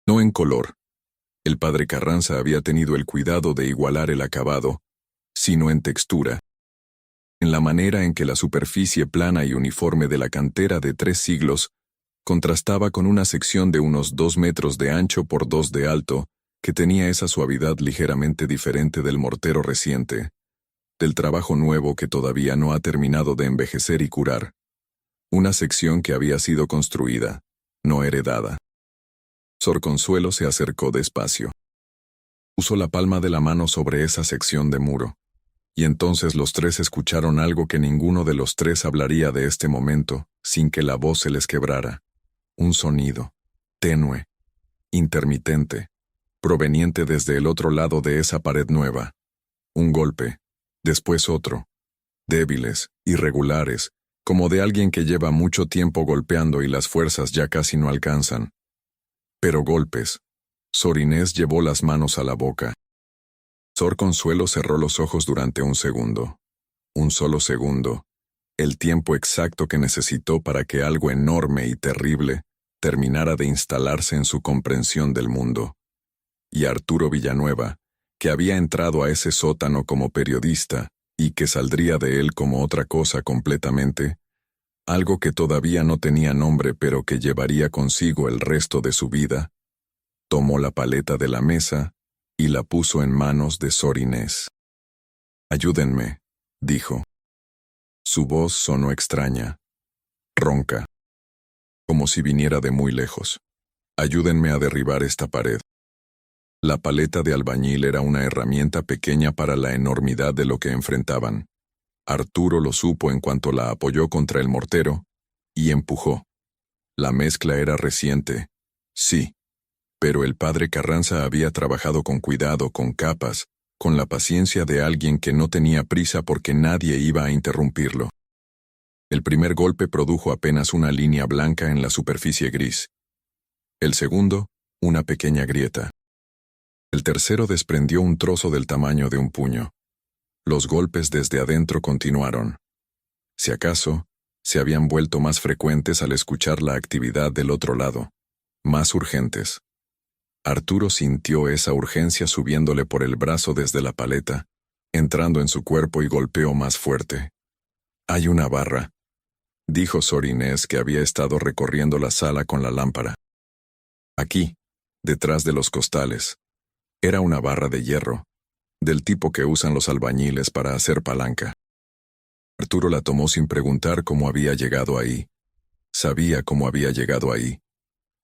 S1: No en color. El padre Carranza había tenido el cuidado de igualar el acabado, sino en textura. En la manera en que la superficie plana y uniforme de la cantera de 3 siglos contrastaba con una sección de unos 2 metros de ancho por 2 de alto, que tenía esa suavidad ligeramente diferente del mortero reciente, del trabajo nuevo que todavía no ha terminado de envejecer y curar. Una sección que había sido construida, no heredada. Sor Consuelo se acercó despacio. Puso la palma de la mano sobre esa sección de muro. Y entonces los 3 escucharon algo que ninguno de los 3 hablaría de este momento, sin que la voz se les quebrara. Un sonido, tenue, intermitente, proveniente desde el otro lado de esa pared nueva. Un golpe, después otro. Débiles, irregulares, como de alguien que lleva mucho tiempo golpeando y las fuerzas ya casi no alcanzan. Pero golpes. Sor Inés llevó las manos a la boca. Sor Consuelo cerró los ojos durante un segundo. Un solo segundo. El tiempo exacto que necesitó para que algo enorme y terrible terminara de instalarse en su comprensión del mundo. Y Arturo Villanueva, que había entrado a ese sótano como periodista y que saldría de él como otra cosa completamente, algo que todavía no tenía nombre pero que llevaría consigo el resto de su vida, tomó la paleta de la mesa y la puso en manos de Sor Inés. «Ayúdenme», dijo. Su voz sonó extraña, ronca, como si viniera de muy lejos. «Ayúdenme a derribar esta pared». La paleta de albañil era una herramienta pequeña para la enormidad de lo que enfrentaban. Arturo lo supo en cuanto la apoyó contra el mortero y empujó. La mezcla era reciente, sí, pero el padre Carranza había trabajado con cuidado, con capas, con la paciencia de alguien que no tenía prisa porque nadie iba a interrumpirlo. El primer golpe produjo apenas una línea blanca en la superficie gris. El segundo, una pequeña grieta. El tercero desprendió un trozo del tamaño de un puño. Los golpes desde adentro continuaron. Si acaso, se habían vuelto más frecuentes al escuchar la actividad del otro lado, más urgentes. Arturo sintió esa urgencia subiéndole por el brazo desde la paleta, entrando en su cuerpo y golpeó más fuerte. «Hay una barra», dijo Sor Inés, que había estado recorriendo la sala con la lámpara. «Aquí, detrás de los costales». Era una barra de hierro, del tipo que usan los albañiles para hacer palanca. Arturo la tomó sin preguntar cómo había llegado ahí. Sabía cómo había llegado ahí.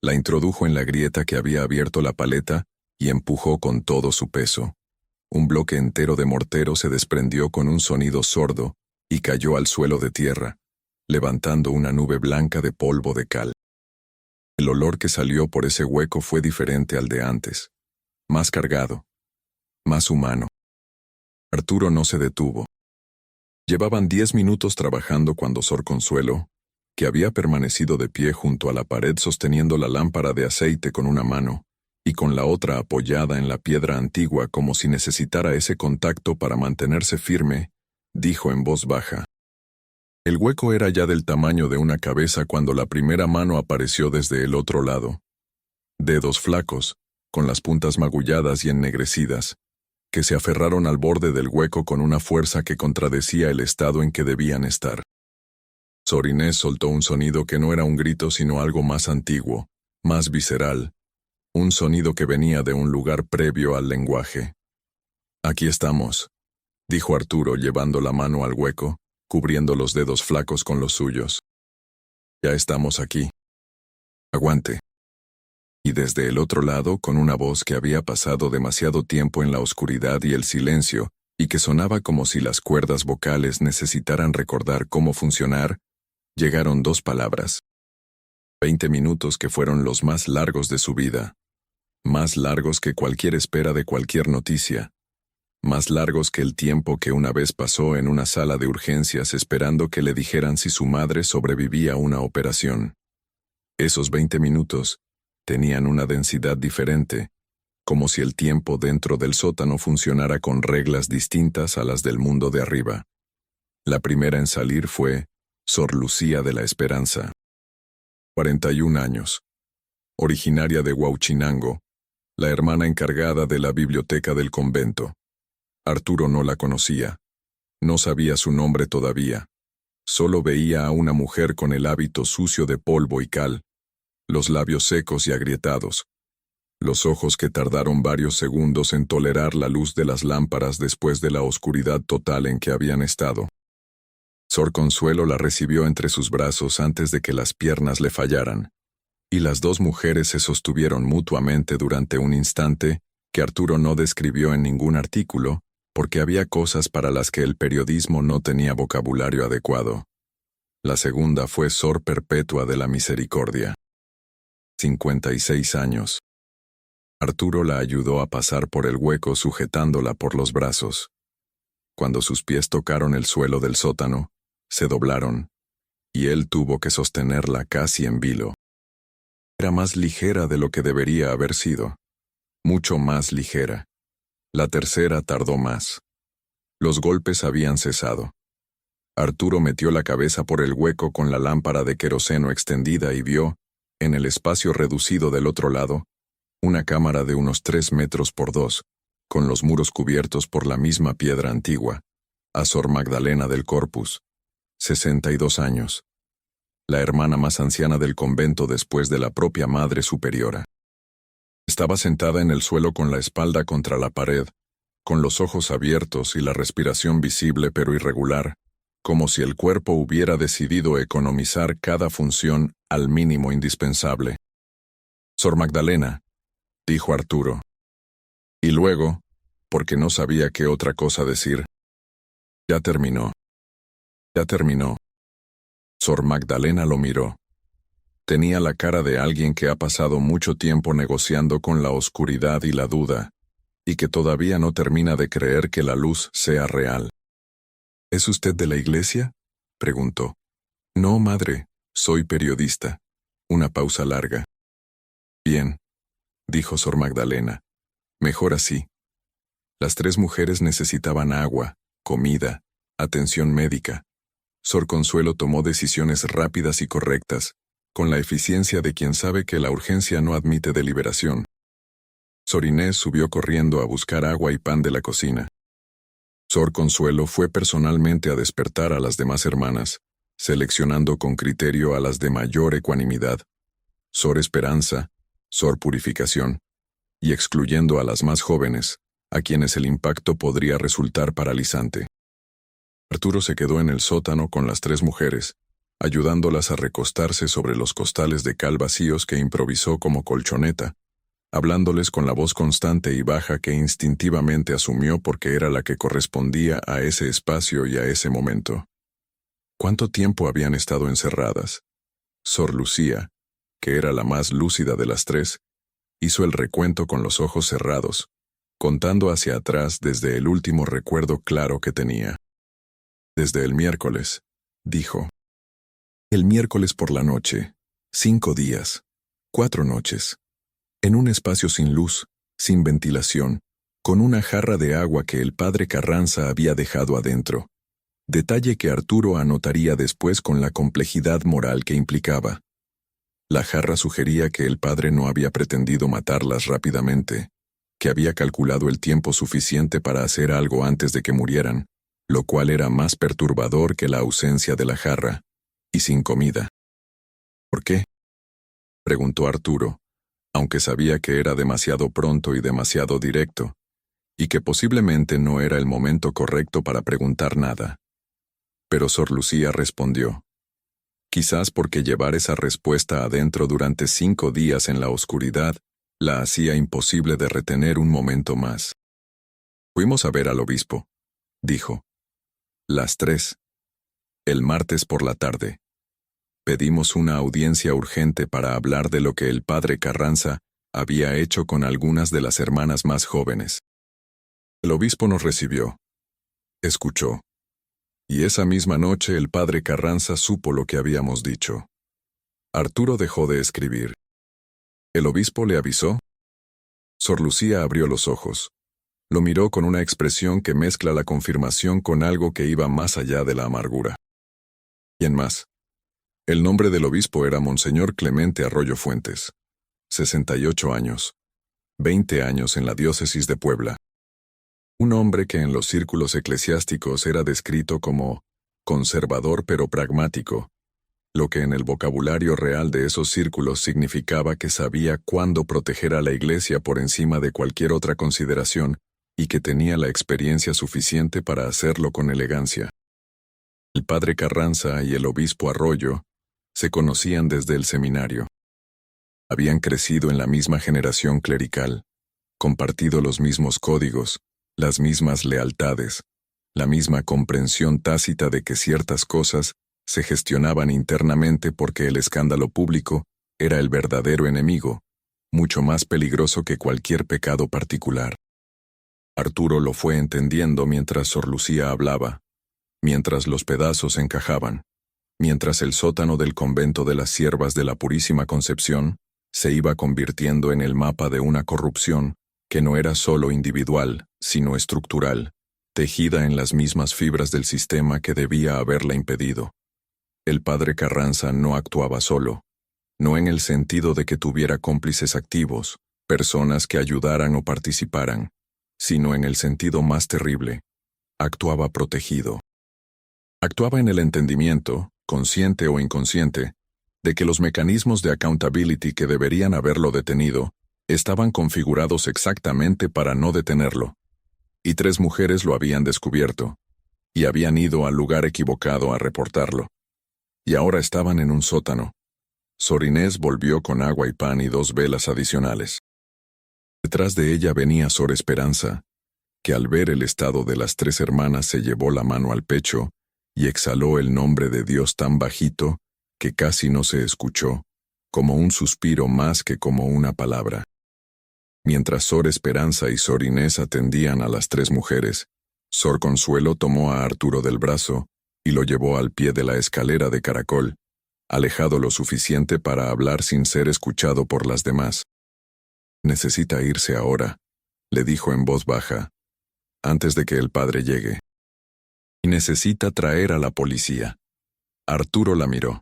S1: La introdujo en la grieta que había abierto la paleta y empujó con todo su peso. Un bloque entero de mortero se desprendió con un sonido sordo y cayó al suelo de tierra, levantando una nube blanca de polvo de cal. El olor que salió por ese hueco fue diferente al de antes. Más cargado, más humano. Arturo no se detuvo. Llevaban 10 minutos trabajando cuando Sor Consuelo, que había permanecido de pie junto a la pared sosteniendo la lámpara de aceite con una mano, y con la otra apoyada en la piedra antigua como si necesitara ese contacto para mantenerse firme, dijo en voz baja. El hueco era ya del tamaño de una cabeza cuando la primera mano apareció desde el otro lado. Dedos flacos, con las puntas magulladas y ennegrecidas, que se aferraron al borde del hueco con una fuerza que contradecía el estado en que debían estar. Sor Inés soltó un sonido que no era un grito sino algo más antiguo, más visceral, un sonido que venía de un lugar previo al lenguaje. «Aquí estamos», dijo Arturo llevando la mano al hueco, cubriendo los dedos flacos con los suyos. «Ya estamos aquí. Aguante». Y desde el otro lado, con una voz que había pasado demasiado tiempo en la oscuridad y el silencio, y que sonaba como si las cuerdas vocales necesitaran recordar cómo funcionar, llegaron 2 palabras. 20 minutos que fueron los más largos de su vida. Más largos que cualquier espera de cualquier noticia. Más largos que el tiempo que una vez pasó en una sala de urgencias esperando que le dijeran si su madre sobrevivía a una operación. Esos 20 minutos tenían una densidad diferente, como si el tiempo dentro del sótano funcionara con reglas distintas a las del mundo de arriba. La primera en salir fue Sor Lucía de la Esperanza. 41 años. Originaria de Huauchinango, la hermana encargada de la biblioteca del convento. Arturo no la conocía. No sabía su nombre todavía. Solo veía a una mujer con el hábito sucio de polvo y cal, los labios secos y agrietados, los ojos que tardaron varios segundos en tolerar la luz de las lámparas después de la oscuridad total en que habían estado. Sor Consuelo la recibió entre sus brazos antes de que las piernas le fallaran, y las 2 mujeres se sostuvieron mutuamente durante un instante que Arturo no describió en ningún artículo, porque había cosas para las que el periodismo no tenía vocabulario adecuado. La segunda fue Sor Perpetua de la Misericordia. 56 años. Arturo la ayudó a pasar por el hueco sujetándola por los brazos. Cuando sus pies tocaron el suelo del sótano, se doblaron, y él tuvo que sostenerla casi en vilo. Era más ligera de lo que debería haber sido. Mucho más ligera. La tercera tardó más. Los golpes habían cesado. Arturo metió la cabeza por el hueco con la lámpara de queroseno extendida y vio, en el espacio reducido del otro lado, una cámara de unos 3 metros por 2, con los muros cubiertos por la misma piedra antigua, a Sor Magdalena del Corpus, 62 años, la hermana más anciana del convento después de la propia Madre Superiora. Estaba sentada en el suelo con la espalda contra la pared, con los ojos abiertos y la respiración visible pero irregular, como si el cuerpo hubiera decidido economizar cada función al mínimo indispensable. «Sor Magdalena», dijo Arturo. Y luego, porque no sabía qué otra cosa decir, «Ya terminó. Ya terminó». Sor Magdalena lo miró. Tenía la cara de alguien que ha pasado mucho tiempo negociando con la oscuridad y la duda, y que todavía no termina de creer que la luz sea real. «¿Es usted de la iglesia?», preguntó. «No, madre, soy periodista». Una pausa larga. «Bien», dijo Sor Magdalena. «Mejor así». Las tres mujeres necesitaban agua, comida, atención médica. Sor Consuelo tomó decisiones rápidas y correctas, con la eficiencia de quien sabe que la urgencia no admite deliberación. Sor Inés subió corriendo a buscar agua y pan de la cocina. Sor Consuelo fue personalmente a despertar a las demás hermanas, seleccionando con criterio a las de mayor ecuanimidad, Sor Esperanza, Sor Purificación, y excluyendo a las más jóvenes, a quienes el impacto podría resultar paralizante. Arturo se quedó en el sótano con las tres mujeres, ayudándolas a recostarse sobre los costales de cal vacíos que improvisó como colchoneta, hablándoles con la voz constante y baja que instintivamente asumió porque era la que correspondía a ese espacio y a ese momento. ¿Cuánto tiempo habían estado encerradas? Sor Lucía, que era la más lúcida de las tres, hizo el recuento con los ojos cerrados, contando hacia atrás desde el último recuerdo claro que tenía. «Desde el miércoles», dijo. «El miércoles por la noche, 5 días, 4 noches, en un espacio sin luz, sin ventilación, con una jarra de agua que el padre Carranza había dejado adentro, detalle que Arturo anotaría después con la complejidad moral que implicaba. La jarra sugería que el padre no había pretendido matarlas rápidamente, que había calculado el tiempo suficiente para hacer algo antes de que murieran, lo cual era más perturbador que la ausencia de la jarra, y sin comida. «¿Por qué?», preguntó Arturo, aunque sabía que era demasiado pronto y demasiado directo, y que posiblemente no era el momento correcto para preguntar nada. Pero Sor Lucía respondió. Quizás porque llevar esa respuesta adentro durante 5 días en la oscuridad la hacía imposible de retener un momento más. «Fuimos a ver al obispo», dijo. «Las 3. El martes por la tarde. Pedimos una audiencia urgente para hablar de lo que el padre Carranza había hecho con algunas de las hermanas más jóvenes. El obispo nos recibió. Escuchó. Y esa misma noche el padre Carranza supo lo que habíamos dicho. Arturo dejó de escribir. ¿El obispo le avisó?». Sor Lucía abrió los ojos. Lo miró con una expresión que mezcla la confirmación con algo que iba más allá de la amargura. ¿Quién más? El nombre del obispo era Monseñor Clemente Arroyo Fuentes, 68 años, 20 años en la diócesis de Puebla. Un hombre que en los círculos eclesiásticos era descrito como conservador pero pragmático, lo que en el vocabulario real de esos círculos significaba que sabía cuándo proteger a la Iglesia por encima de cualquier otra consideración y que tenía la experiencia suficiente para hacerlo con elegancia. El padre Carranza y el obispo Arroyo se conocían desde el seminario. Habían crecido en la misma generación clerical, compartido los mismos códigos, las mismas lealtades, la misma comprensión tácita de que ciertas cosas se gestionaban internamente porque el escándalo público era el verdadero enemigo, mucho más peligroso que cualquier pecado particular. Arturo lo fue entendiendo mientras Sor Lucía hablaba, mientras los pedazos encajaban, mientras el sótano del convento de las Siervas de la Purísima Concepción se iba convirtiendo en el mapa de una corrupción que no era solo individual, sino estructural, tejida en las mismas fibras del sistema que debía haberla impedido. El padre Carranza no actuaba solo, no en el sentido de que tuviera cómplices activos, personas que ayudaran o participaran, sino en el sentido más terrible. Actuaba protegido. Actuaba en el entendimiento, consciente o inconsciente, de que los mecanismos de accountability que deberían haberlo detenido estaban configurados exactamente para no detenerlo. Y 3 mujeres lo habían descubierto, y habían ido al lugar equivocado a reportarlo. Y ahora estaban en un sótano. Sor Inés volvió con agua y pan y 2 velas adicionales. Detrás de ella venía Sor Esperanza, que al ver el estado de las 3 hermanas se llevó la mano al pecho y exhaló el nombre de Dios tan bajito que casi no se escuchó, como un suspiro más que como una palabra. Mientras Sor Esperanza y Sor Inés atendían a las 3 mujeres, Sor Consuelo tomó a Arturo del brazo y lo llevó al pie de la escalera de caracol, alejado lo suficiente para hablar sin ser escuchado por las demás. «Necesita irse ahora», le dijo en voz baja, «antes de que el padre llegue. Y necesita traer a la policía». Arturo la miró.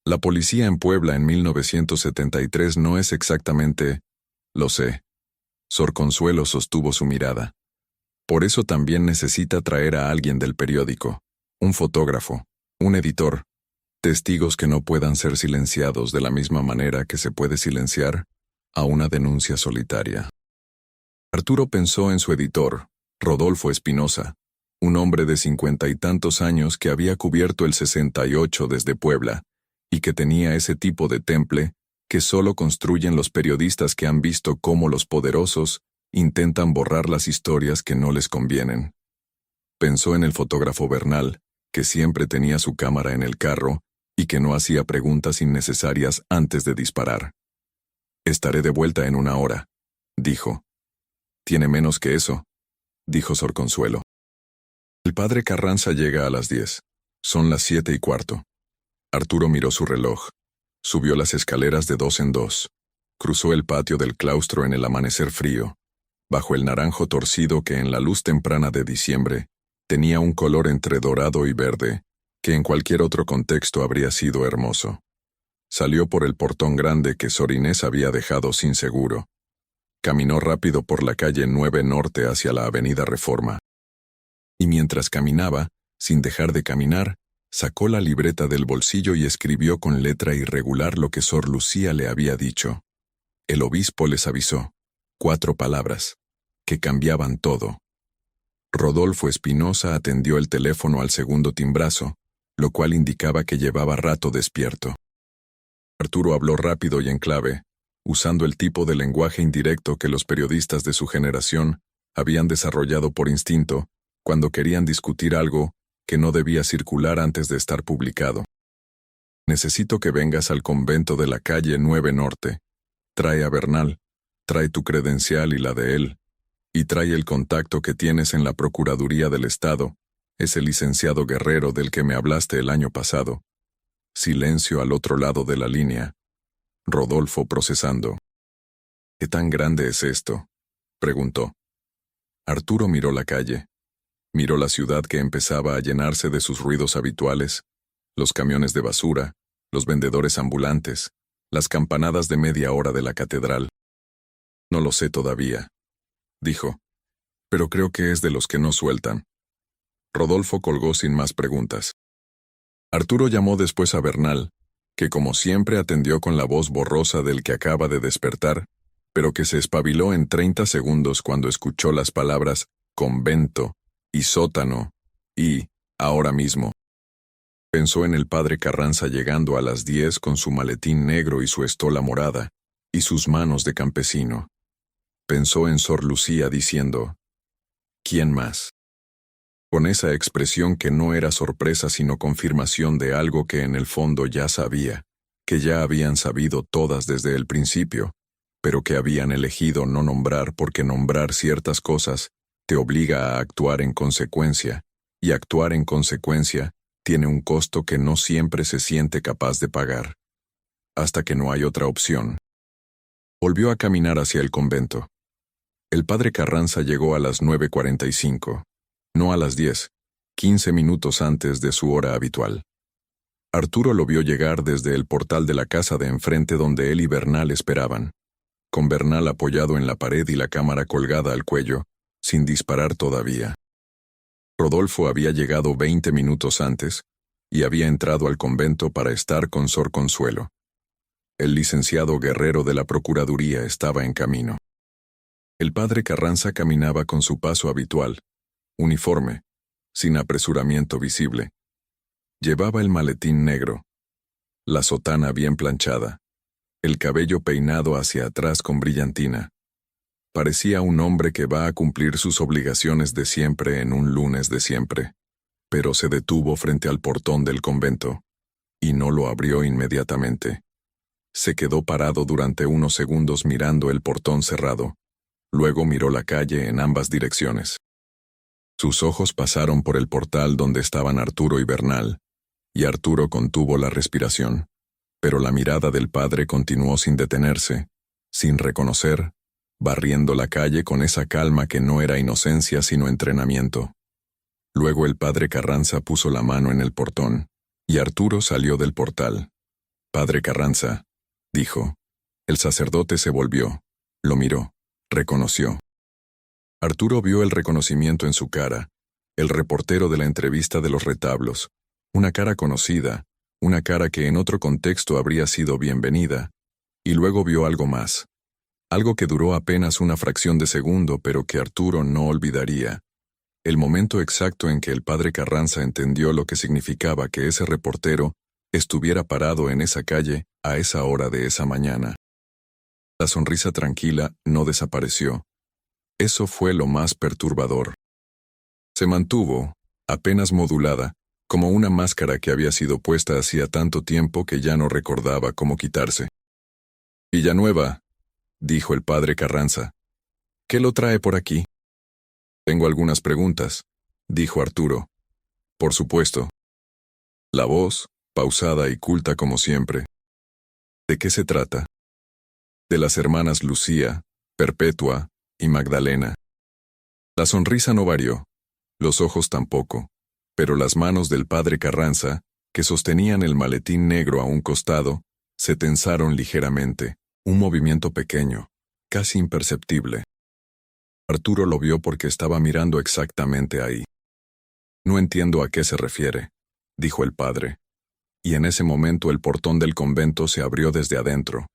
S1: La policía en Puebla en 1973 no es exactamente... Lo sé. Sor Consuelo sostuvo su mirada. Por eso también necesita traer a alguien del periódico, un fotógrafo, un editor, testigos que no puedan ser silenciados de la misma manera que se puede silenciar a una denuncia solitaria. Arturo pensó en su editor, Rodolfo Espinosa, un hombre de 50 y tantos años que había cubierto el 68 desde Puebla, y que tenía ese tipo de temple que solo construyen los periodistas que han visto cómo los poderosos intentan borrar las historias que no les convienen. Pensó en el fotógrafo Bernal, que siempre tenía su cámara en el carro y que no hacía preguntas innecesarias antes de disparar. «Estaré de vuelta en 1 hora», dijo. «Tiene menos que eso», dijo Sor Consuelo. «El padre Carranza llega a las 10. Son las 7:15». Arturo miró su reloj. Subió las escaleras de 2 en 2. Cruzó el patio del claustro en el amanecer frío, bajo el naranjo torcido que en la luz temprana de diciembre tenía un color entre dorado y verde, que en cualquier otro contexto habría sido hermoso. Salió por el portón grande que Sor Inés había dejado sin seguro. Caminó rápido por la calle 9 Norte hacia la avenida Reforma. Y mientras caminaba, sin dejar de caminar, sacó la libreta del bolsillo y escribió con letra irregular lo que Sor Lucía le había dicho. El obispo les avisó. 4 palabras, que cambiaban todo. Rodolfo Espinosa atendió el teléfono al segundo timbrazo, lo cual indicaba que llevaba rato despierto. Arturo habló rápido y en clave, usando el tipo de lenguaje indirecto que los periodistas de su generación habían desarrollado por instinto cuando querían discutir algo que no debía circular antes de estar publicado. «Necesito que vengas al convento de la calle 9 Norte. Trae a Bernal, trae tu credencial y la de él, y trae el contacto que tienes en la Procuraduría del Estado, ese licenciado Guerrero del que me hablaste el año pasado». Silencio al otro lado de la línea. Rodolfo procesando. «¿Qué tan grande es esto?», preguntó. Arturo miró la calle. Miró la ciudad que empezaba a llenarse de sus ruidos habituales, los camiones de basura, los vendedores ambulantes, las campanadas de media hora de la catedral. «No lo sé todavía», dijo, «pero creo que es de los que no sueltan». Rodolfo colgó sin más preguntas. Arturo llamó después a Bernal, que como siempre atendió con la voz borrosa del que acaba de despertar, pero que se espabiló en 30 segundos cuando escuchó las palabras «convento» y «sótano» y «ahora mismo». Pensó en el padre Carranza llegando a las 10 con su maletín negro y su estola morada, y sus manos de campesino. Pensó en Sor Lucía diciendo, «¿Quién más?», con esa expresión que no era sorpresa sino confirmación de algo que en el fondo ya sabía, que ya habían sabido todas desde el principio, pero que habían elegido no nombrar porque nombrar ciertas cosas te obliga a actuar en consecuencia, y actuar en consecuencia tiene un costo que no siempre se siente capaz de pagar. Hasta que no hay otra opción. Volvió a caminar hacia el convento. El padre Carranza llegó a las 9:45, no a las 10, 15 minutos antes de su hora habitual. Arturo lo vio llegar desde el portal de la casa de enfrente donde él y Bernal esperaban. Con Bernal apoyado en la pared y la cámara colgada al cuello, sin disparar todavía. Rodolfo había llegado 20 minutos antes y había entrado al convento para estar con Sor Consuelo. El licenciado Guerrero de la Procuraduría estaba en camino. El padre Carranza caminaba con su paso habitual, uniforme, sin apresuramiento visible. Llevaba el maletín negro, la sotana bien planchada, el cabello peinado hacia atrás con brillantina. Parecía un hombre que va a cumplir sus obligaciones de siempre en un lunes de siempre, pero se detuvo frente al portón del convento, y no lo abrió inmediatamente. Se quedó parado durante unos segundos mirando el portón cerrado, luego miró la calle en ambas direcciones. Sus ojos pasaron por el portal donde estaban Arturo y Bernal, y Arturo contuvo la respiración, pero la mirada del padre continuó sin detenerse, sin reconocer, barriendo la calle con esa calma que no era inocencia sino entrenamiento. Luego el padre Carranza puso la mano en el portón, y Arturo salió del portal. «Padre Carranza», dijo. El sacerdote se volvió, lo miró, reconoció. Arturo vio el reconocimiento en su cara, el reportero de la entrevista de los retablos, una cara conocida, una cara que en otro contexto habría sido bienvenida, y luego vio algo más. Algo que duró apenas una fracción de segundo, pero que Arturo no olvidaría. El momento exacto en que el padre Carranza entendió lo que significaba que ese reportero estuviera parado en esa calle a esa hora de esa mañana. La sonrisa tranquila no desapareció. Eso fue lo más perturbador. Se mantuvo, apenas modulada, como una máscara que había sido puesta hacía tanto tiempo que ya no recordaba cómo quitarse. «Villanueva», dijo el padre Carranza, «¿qué lo trae por aquí?» «Tengo algunas preguntas», dijo Arturo. «Por supuesto». La voz, pausada y culta como siempre. «¿De qué se trata?» «De las hermanas Lucía, Perpetua y Magdalena». La sonrisa no varió, los ojos tampoco, pero las manos del padre Carranza, que sostenían el maletín negro a un costado, se tensaron ligeramente, un movimiento pequeño, casi imperceptible. Arturo lo vio porque estaba mirando exactamente ahí. «No entiendo a qué se refiere», dijo el padre. Y en ese momento el portón del convento se abrió desde adentro,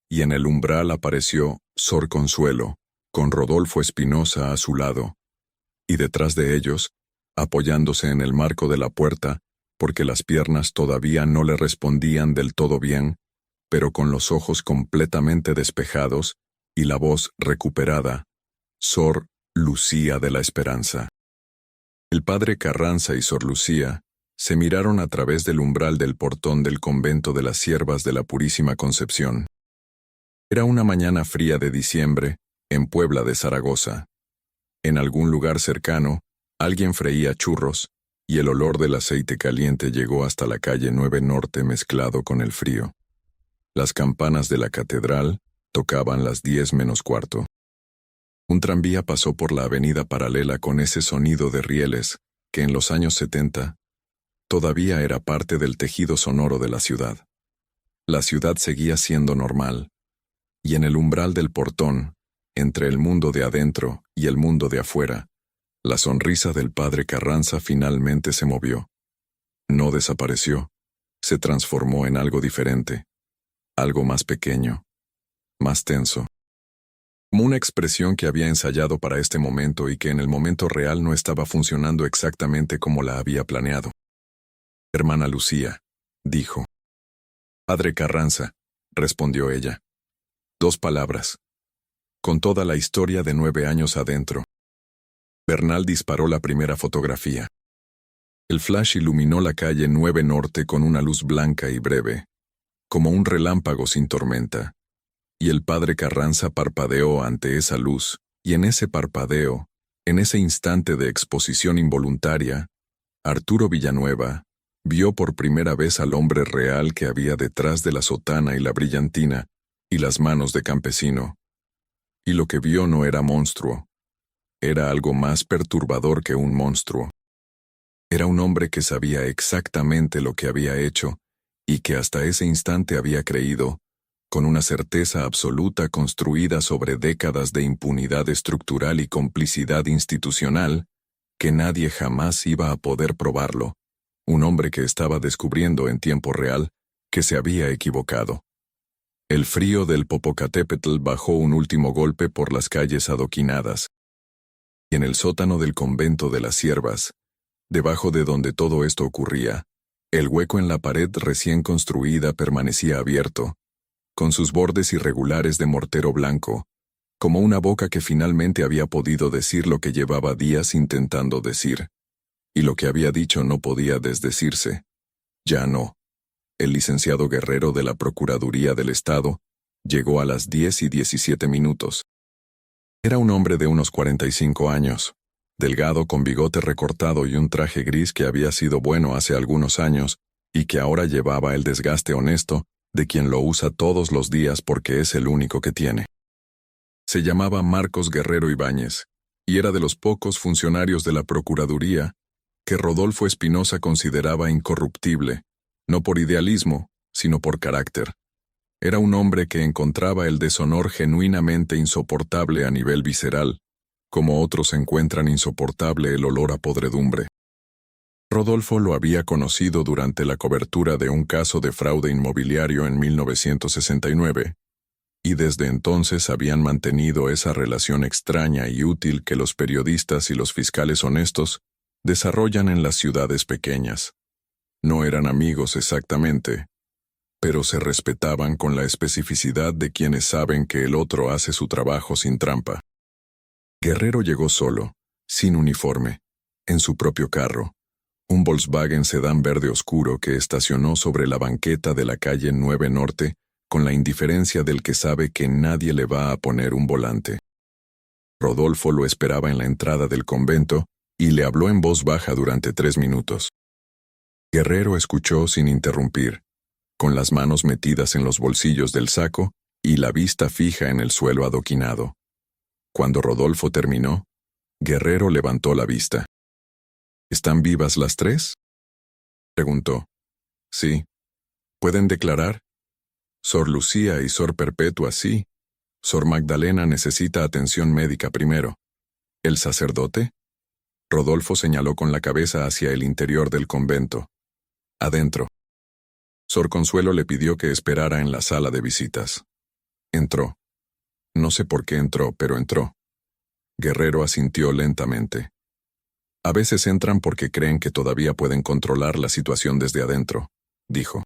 S1: y en el umbral apareció Sor Consuelo, con Rodolfo Espinosa a su lado, y detrás de ellos, apoyándose en el marco de la puerta, porque las piernas todavía no le respondían del todo bien, pero con los ojos completamente despejados y la voz recuperada, Sor Lucía de la Esperanza. El padre Carranza y Sor Lucía se miraron a través del umbral del portón del convento de las Siervas de la Purísima Concepción. Era una mañana fría de diciembre, en Puebla de Zaragoza. En algún lugar cercano, alguien freía churros, y el olor del aceite caliente llegó hasta la calle 9 Norte mezclado con el frío. Las campanas de la catedral tocaban las 10 menos cuarto. Un tranvía pasó por la avenida paralela con ese sonido de rieles que en los años 70 todavía era parte del tejido sonoro de la ciudad. La ciudad seguía siendo normal, y en el umbral del portón, entre el mundo de adentro y el mundo de afuera, la sonrisa del padre Carranza finalmente se movió. No desapareció, se transformó en algo diferente, algo más pequeño, más tenso. Como una expresión que había ensayado para este momento y que en el momento real no estaba funcionando exactamente como la había planeado. «Hermana Lucía», dijo. «Padre Carranza», respondió ella. 2 palabras. Con toda la historia de 9 años adentro. Bernal disparó la primera fotografía. El flash iluminó la calle 9 Norte con una luz blanca y breve, como un relámpago sin tormenta. Y el padre Carranza parpadeó ante esa luz, y en ese parpadeo, en ese instante de exposición involuntaria, Arturo Villanueva vio por primera vez al hombre real que había detrás de la sotana y la brillantina, y las manos de campesino. Y lo que vio no era monstruo. Era algo más perturbador que un monstruo. Era un hombre que sabía exactamente lo que había hecho, y que hasta ese instante había creído, con una certeza absoluta construida sobre décadas de impunidad estructural y complicidad institucional, que nadie jamás iba a poder probarlo. Un hombre que estaba descubriendo en tiempo real que se había equivocado. El frío del Popocatépetl bajó un último golpe por las calles adoquinadas. Y en el sótano del convento de las Siervas, debajo de donde todo esto ocurría, el hueco en la pared recién construida permanecía abierto, con sus bordes irregulares de mortero blanco, como una boca que finalmente había podido decir lo que llevaba días intentando decir. Y lo que había dicho no podía desdecirse. Ya no. El licenciado Guerrero de la Procuraduría del Estado llegó a las 10:17. Era un hombre de unos 45 años, delgado con bigote recortado y un traje gris que había sido bueno hace algunos años y que ahora llevaba el desgaste honesto de quien lo usa todos los días porque es el único que tiene. Se llamaba Marcos Guerrero Ibáñez, y era de los pocos funcionarios de la Procuraduría que Rodolfo Espinosa consideraba incorruptible, no por idealismo, sino por carácter. Era un hombre que encontraba el deshonor genuinamente insoportable a nivel visceral, como otros encuentran insoportable el olor a podredumbre. Rodolfo lo había conocido durante la cobertura de un caso de fraude inmobiliario en 1969, y desde entonces habían mantenido esa relación extraña y útil que los periodistas y los fiscales honestos desarrollan en las ciudades pequeñas. No eran amigos exactamente, pero se respetaban con la especificidad de quienes saben que el otro hace su trabajo sin trampa. Guerrero llegó solo, sin uniforme, en su propio carro, un Volkswagen sedán verde oscuro que estacionó sobre la banqueta de la calle 9 Norte con la indiferencia del que sabe que nadie le va a poner un volante. Rodolfo lo esperaba en la entrada del convento y le habló en voz baja durante 3 minutos. Guerrero escuchó sin interrumpir, con las manos metidas en los bolsillos del saco y la vista fija en el suelo adoquinado. Cuando Rodolfo terminó, Guerrero levantó la vista. ¿Están vivas las 3? Preguntó. Sí. ¿Pueden declarar? Sor Lucía y Sor Perpetua sí. Sor Magdalena necesita atención médica primero. ¿El sacerdote? Rodolfo señaló con la cabeza hacia el interior del convento. Adentro. Sor Consuelo le pidió que esperara en la sala de visitas. Entró. No sé por qué entró, pero entró. Guerrero asintió lentamente. A veces entran porque creen que todavía pueden controlar la situación desde adentro, dijo.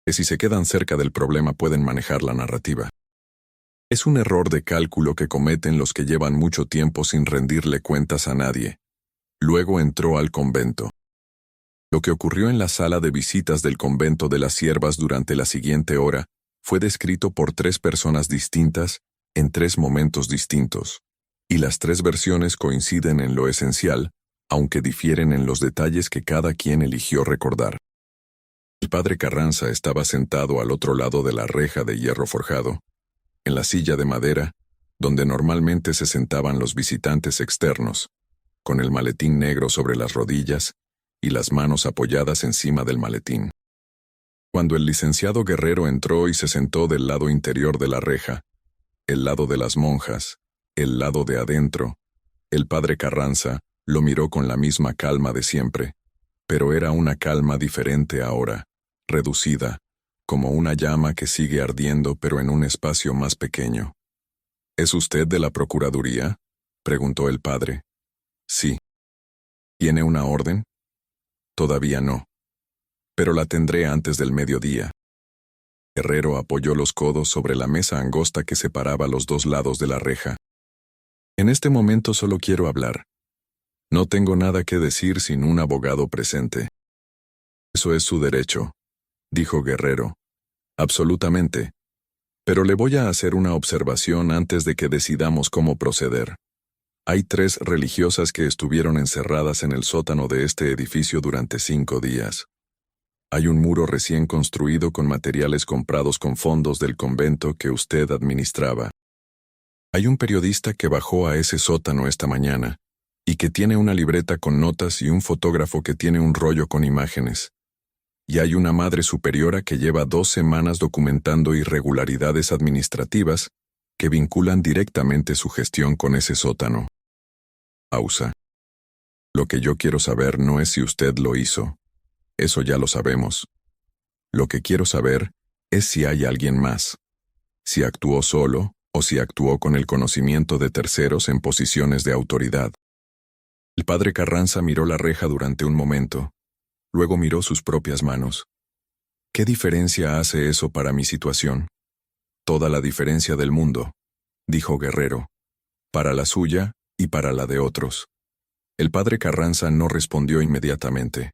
S1: Que si se quedan cerca del problema pueden manejar la narrativa. Es un error de cálculo que cometen los que llevan mucho tiempo sin rendirle cuentas a nadie. Luego entró al convento. Lo que ocurrió en la sala de visitas del convento de las Siervas durante la siguiente hora fue descrito por 3 personas distintas en 3 momentos distintos, y las 3 versiones coinciden en lo esencial, aunque difieren en los detalles que cada quien eligió recordar. El padre Carranza estaba sentado al otro lado de la reja de hierro forjado, en la silla de madera, donde normalmente se sentaban los visitantes externos, con el maletín negro sobre las rodillas y las manos apoyadas encima del maletín. Cuando el licenciado Guerrero entró y se sentó del lado interior de la reja, el lado de las monjas, el lado de adentro, el padre Carranza lo miró con la misma calma de siempre, pero era una calma diferente ahora, reducida, como una llama que sigue ardiendo pero en un espacio más pequeño. ¿Es usted de la Procuraduría?, preguntó el padre. Sí. ¿Tiene una orden? Todavía no. Pero la tendré antes del mediodía. Guerrero apoyó los codos sobre la mesa angosta que separaba los 2 lados de la reja. En este momento solo quiero hablar. No tengo nada que decir sin un abogado presente. Eso es su derecho, dijo Guerrero. Absolutamente. Pero le voy a hacer una observación antes de que decidamos cómo proceder. Hay 3 religiosas que estuvieron encerradas en el sótano de este edificio durante 5 días. Hay un muro recién construido con materiales comprados con fondos del convento que usted administraba. Hay un periodista que bajó a ese sótano esta mañana y que tiene una libreta con notas y un fotógrafo que tiene un rollo con imágenes. y hay una madre superiora que lleva 2 semanas documentando irregularidades administrativas que vinculan directamente su gestión con ese sótano. Pausa. Lo que yo quiero saber no es si usted lo hizo. Eso ya lo sabemos. Lo que quiero saber es si hay alguien más. Si actuó solo o si actuó con el conocimiento de terceros en posiciones de autoridad. El padre Carranza miró la reja durante un momento. Luego miró sus propias manos. ¿Qué diferencia hace eso para mi situación? Toda la diferencia del mundo, dijo Guerrero. Para la suya y para la de otros. El padre Carranza no respondió inmediatamente.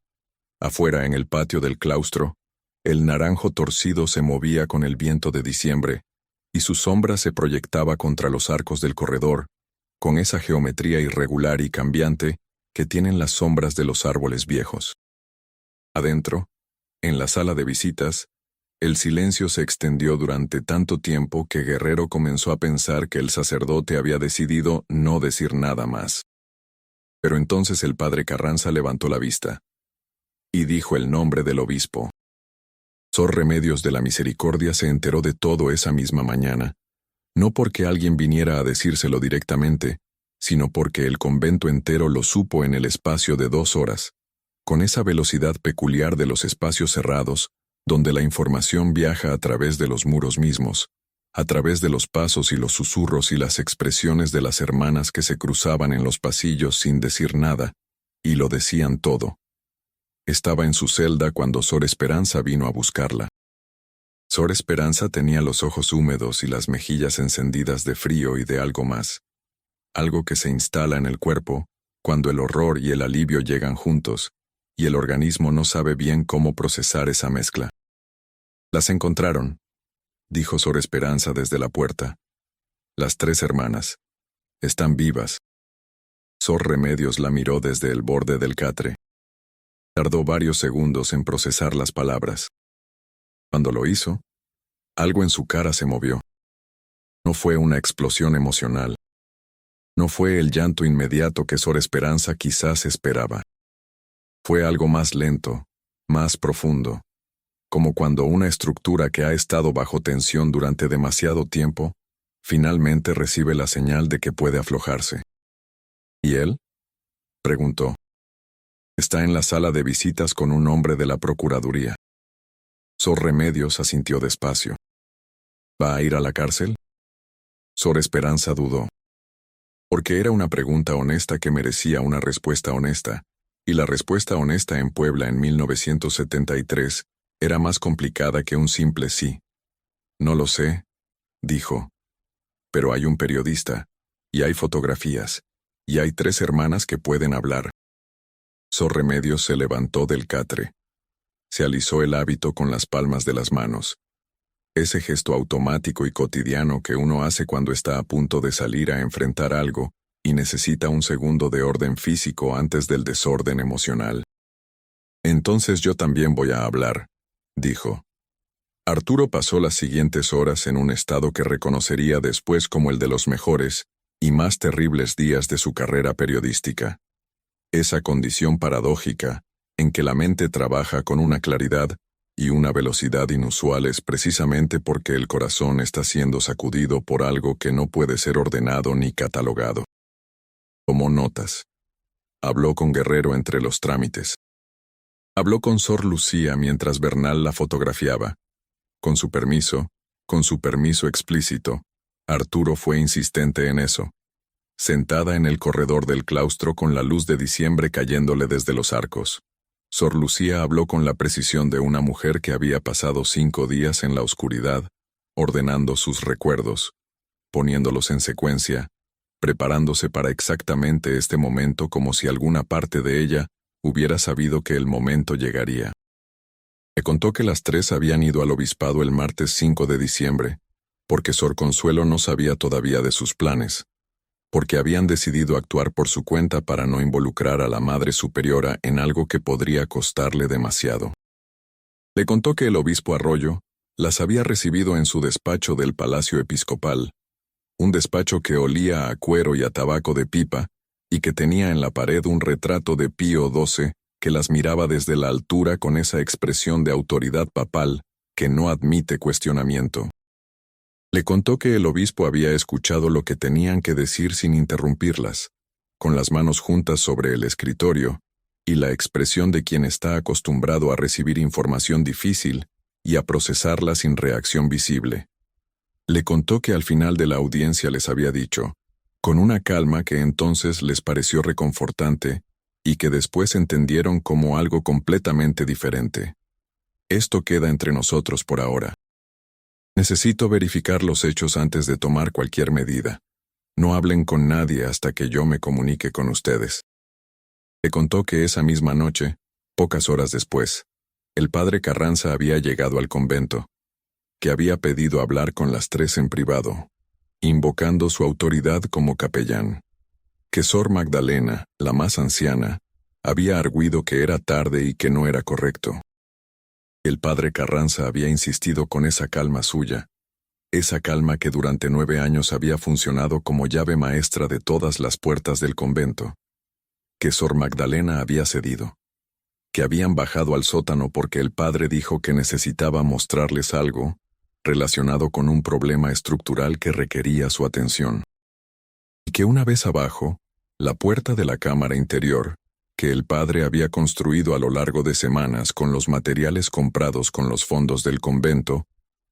S1: Afuera, en el patio del claustro, el naranjo torcido se movía con el viento de diciembre, y su sombra se proyectaba contra los arcos del corredor, con esa geometría irregular y cambiante que tienen las sombras de los árboles viejos. Adentro, en la sala de visitas, el silencio se extendió durante tanto tiempo que Guerrero comenzó a pensar que el sacerdote había decidido no decir nada más. Pero entonces el padre Carranza levantó la vista y dijo el nombre del obispo. Sor Remedios de la Misericordia se enteró de todo esa misma mañana, no porque alguien viniera a decírselo directamente, sino porque el convento entero lo supo en el espacio de 2 horas, con esa velocidad peculiar de los espacios cerrados, donde la información viaja a través de los muros mismos, a través de los pasos y los susurros y las expresiones de las hermanas que se cruzaban en los pasillos sin decir nada, y lo decían todo. Estaba en su celda cuando Sor Esperanza vino a buscarla. Sor Esperanza tenía los ojos húmedos y las mejillas encendidas de frío y de algo más. Algo que se instala en el cuerpo cuando el horror y el alivio llegan juntos, y el organismo no sabe bien cómo procesar esa mezcla. Las encontraron, dijo Sor Esperanza desde la puerta. Las 3 hermanas. Están vivas. Sor Remedios la miró desde el borde del catre. Tardó varios segundos en procesar las palabras. Cuando lo hizo, algo en su cara se movió. No fue una explosión emocional. No fue el llanto inmediato que Sor Esperanza quizás esperaba. Fue algo más lento, más profundo, como cuando una estructura que ha estado bajo tensión durante demasiado tiempo, finalmente recibe la señal de que puede aflojarse. ¿Y él? Preguntó. Está en la sala de visitas con un hombre de la Procuraduría. Sor Remedios asintió despacio. ¿Va a ir a la cárcel? Sor Esperanza dudó. Porque era una pregunta honesta que merecía una respuesta honesta, y la respuesta honesta en Puebla en 1973 era más complicada que un simple sí. No lo sé, dijo. Pero hay un periodista, y hay fotografías, y hay 3 hermanas que pueden hablar. Sor Remedios se levantó del catre. Se alisó el hábito con las palmas de las manos. Ese gesto automático y cotidiano que uno hace cuando está a punto de salir a enfrentar algo y necesita un segundo de orden físico antes del desorden emocional. Entonces yo también voy a hablar, dijo. Arturo pasó las siguientes horas en un estado que reconocería después como el de los mejores y más terribles días de su carrera periodística. Esa condición paradójica, en que la mente trabaja con una claridad y una velocidad inusuales precisamente porque el corazón está siendo sacudido por algo que no puede ser ordenado ni catalogado. Tomó notas. Habló con Guerrero entre los trámites. Habló con Sor Lucía mientras Bernal la fotografiaba. Con su permiso explícito, Arturo fue insistente en eso. Sentada en el corredor del claustro con la luz de diciembre cayéndole desde los arcos. Sor Lucía habló con la precisión de una mujer que había pasado 5 días en la oscuridad, ordenando sus recuerdos, poniéndolos en secuencia, preparándose para exactamente este momento como si alguna parte de ella hubiera sabido que el momento llegaría. Me contó que las 3 habían ido al obispado el martes 5 de diciembre, porque Sor Consuelo no sabía todavía de sus planes, porque habían decidido actuar por su cuenta para no involucrar a la Madre Superiora en algo que podría costarle demasiado. Le contó que el obispo Arroyo las había recibido en su despacho del Palacio Episcopal, un despacho que olía a cuero y a tabaco de pipa, y que tenía en la pared un retrato de Pío XII que las miraba desde la altura con esa expresión de autoridad papal que no admite cuestionamiento. Le contó que el obispo había escuchado lo que tenían que decir sin interrumpirlas, con las manos juntas sobre el escritorio, y la expresión de quien está acostumbrado a recibir información difícil y a procesarla sin reacción visible. Le contó que al final de la audiencia les había dicho, con una calma que entonces les pareció reconfortante y que después entendieron como algo completamente diferente. Esto queda entre nosotros por ahora. Necesito verificar los hechos antes de tomar cualquier medida. No hablen con nadie hasta que yo me comunique con ustedes. Le contó que esa misma noche, pocas horas después, el padre Carranza había llegado al convento, que había pedido hablar con las tres en privado, invocando su autoridad como capellán, que Sor Magdalena, la más anciana, había argüido que era tarde y que no era correcto. El padre Carranza había insistido con esa calma suya, esa calma que durante 9 años había funcionado como llave maestra de todas las puertas del convento, que Sor Magdalena había cedido, que habían bajado al sótano porque el padre dijo que necesitaba mostrarles algo relacionado con un problema estructural que requería su atención. Y que una vez abajo, la puerta de la cámara interior, que el padre había construido a lo largo de semanas con los materiales comprados con los fondos del convento,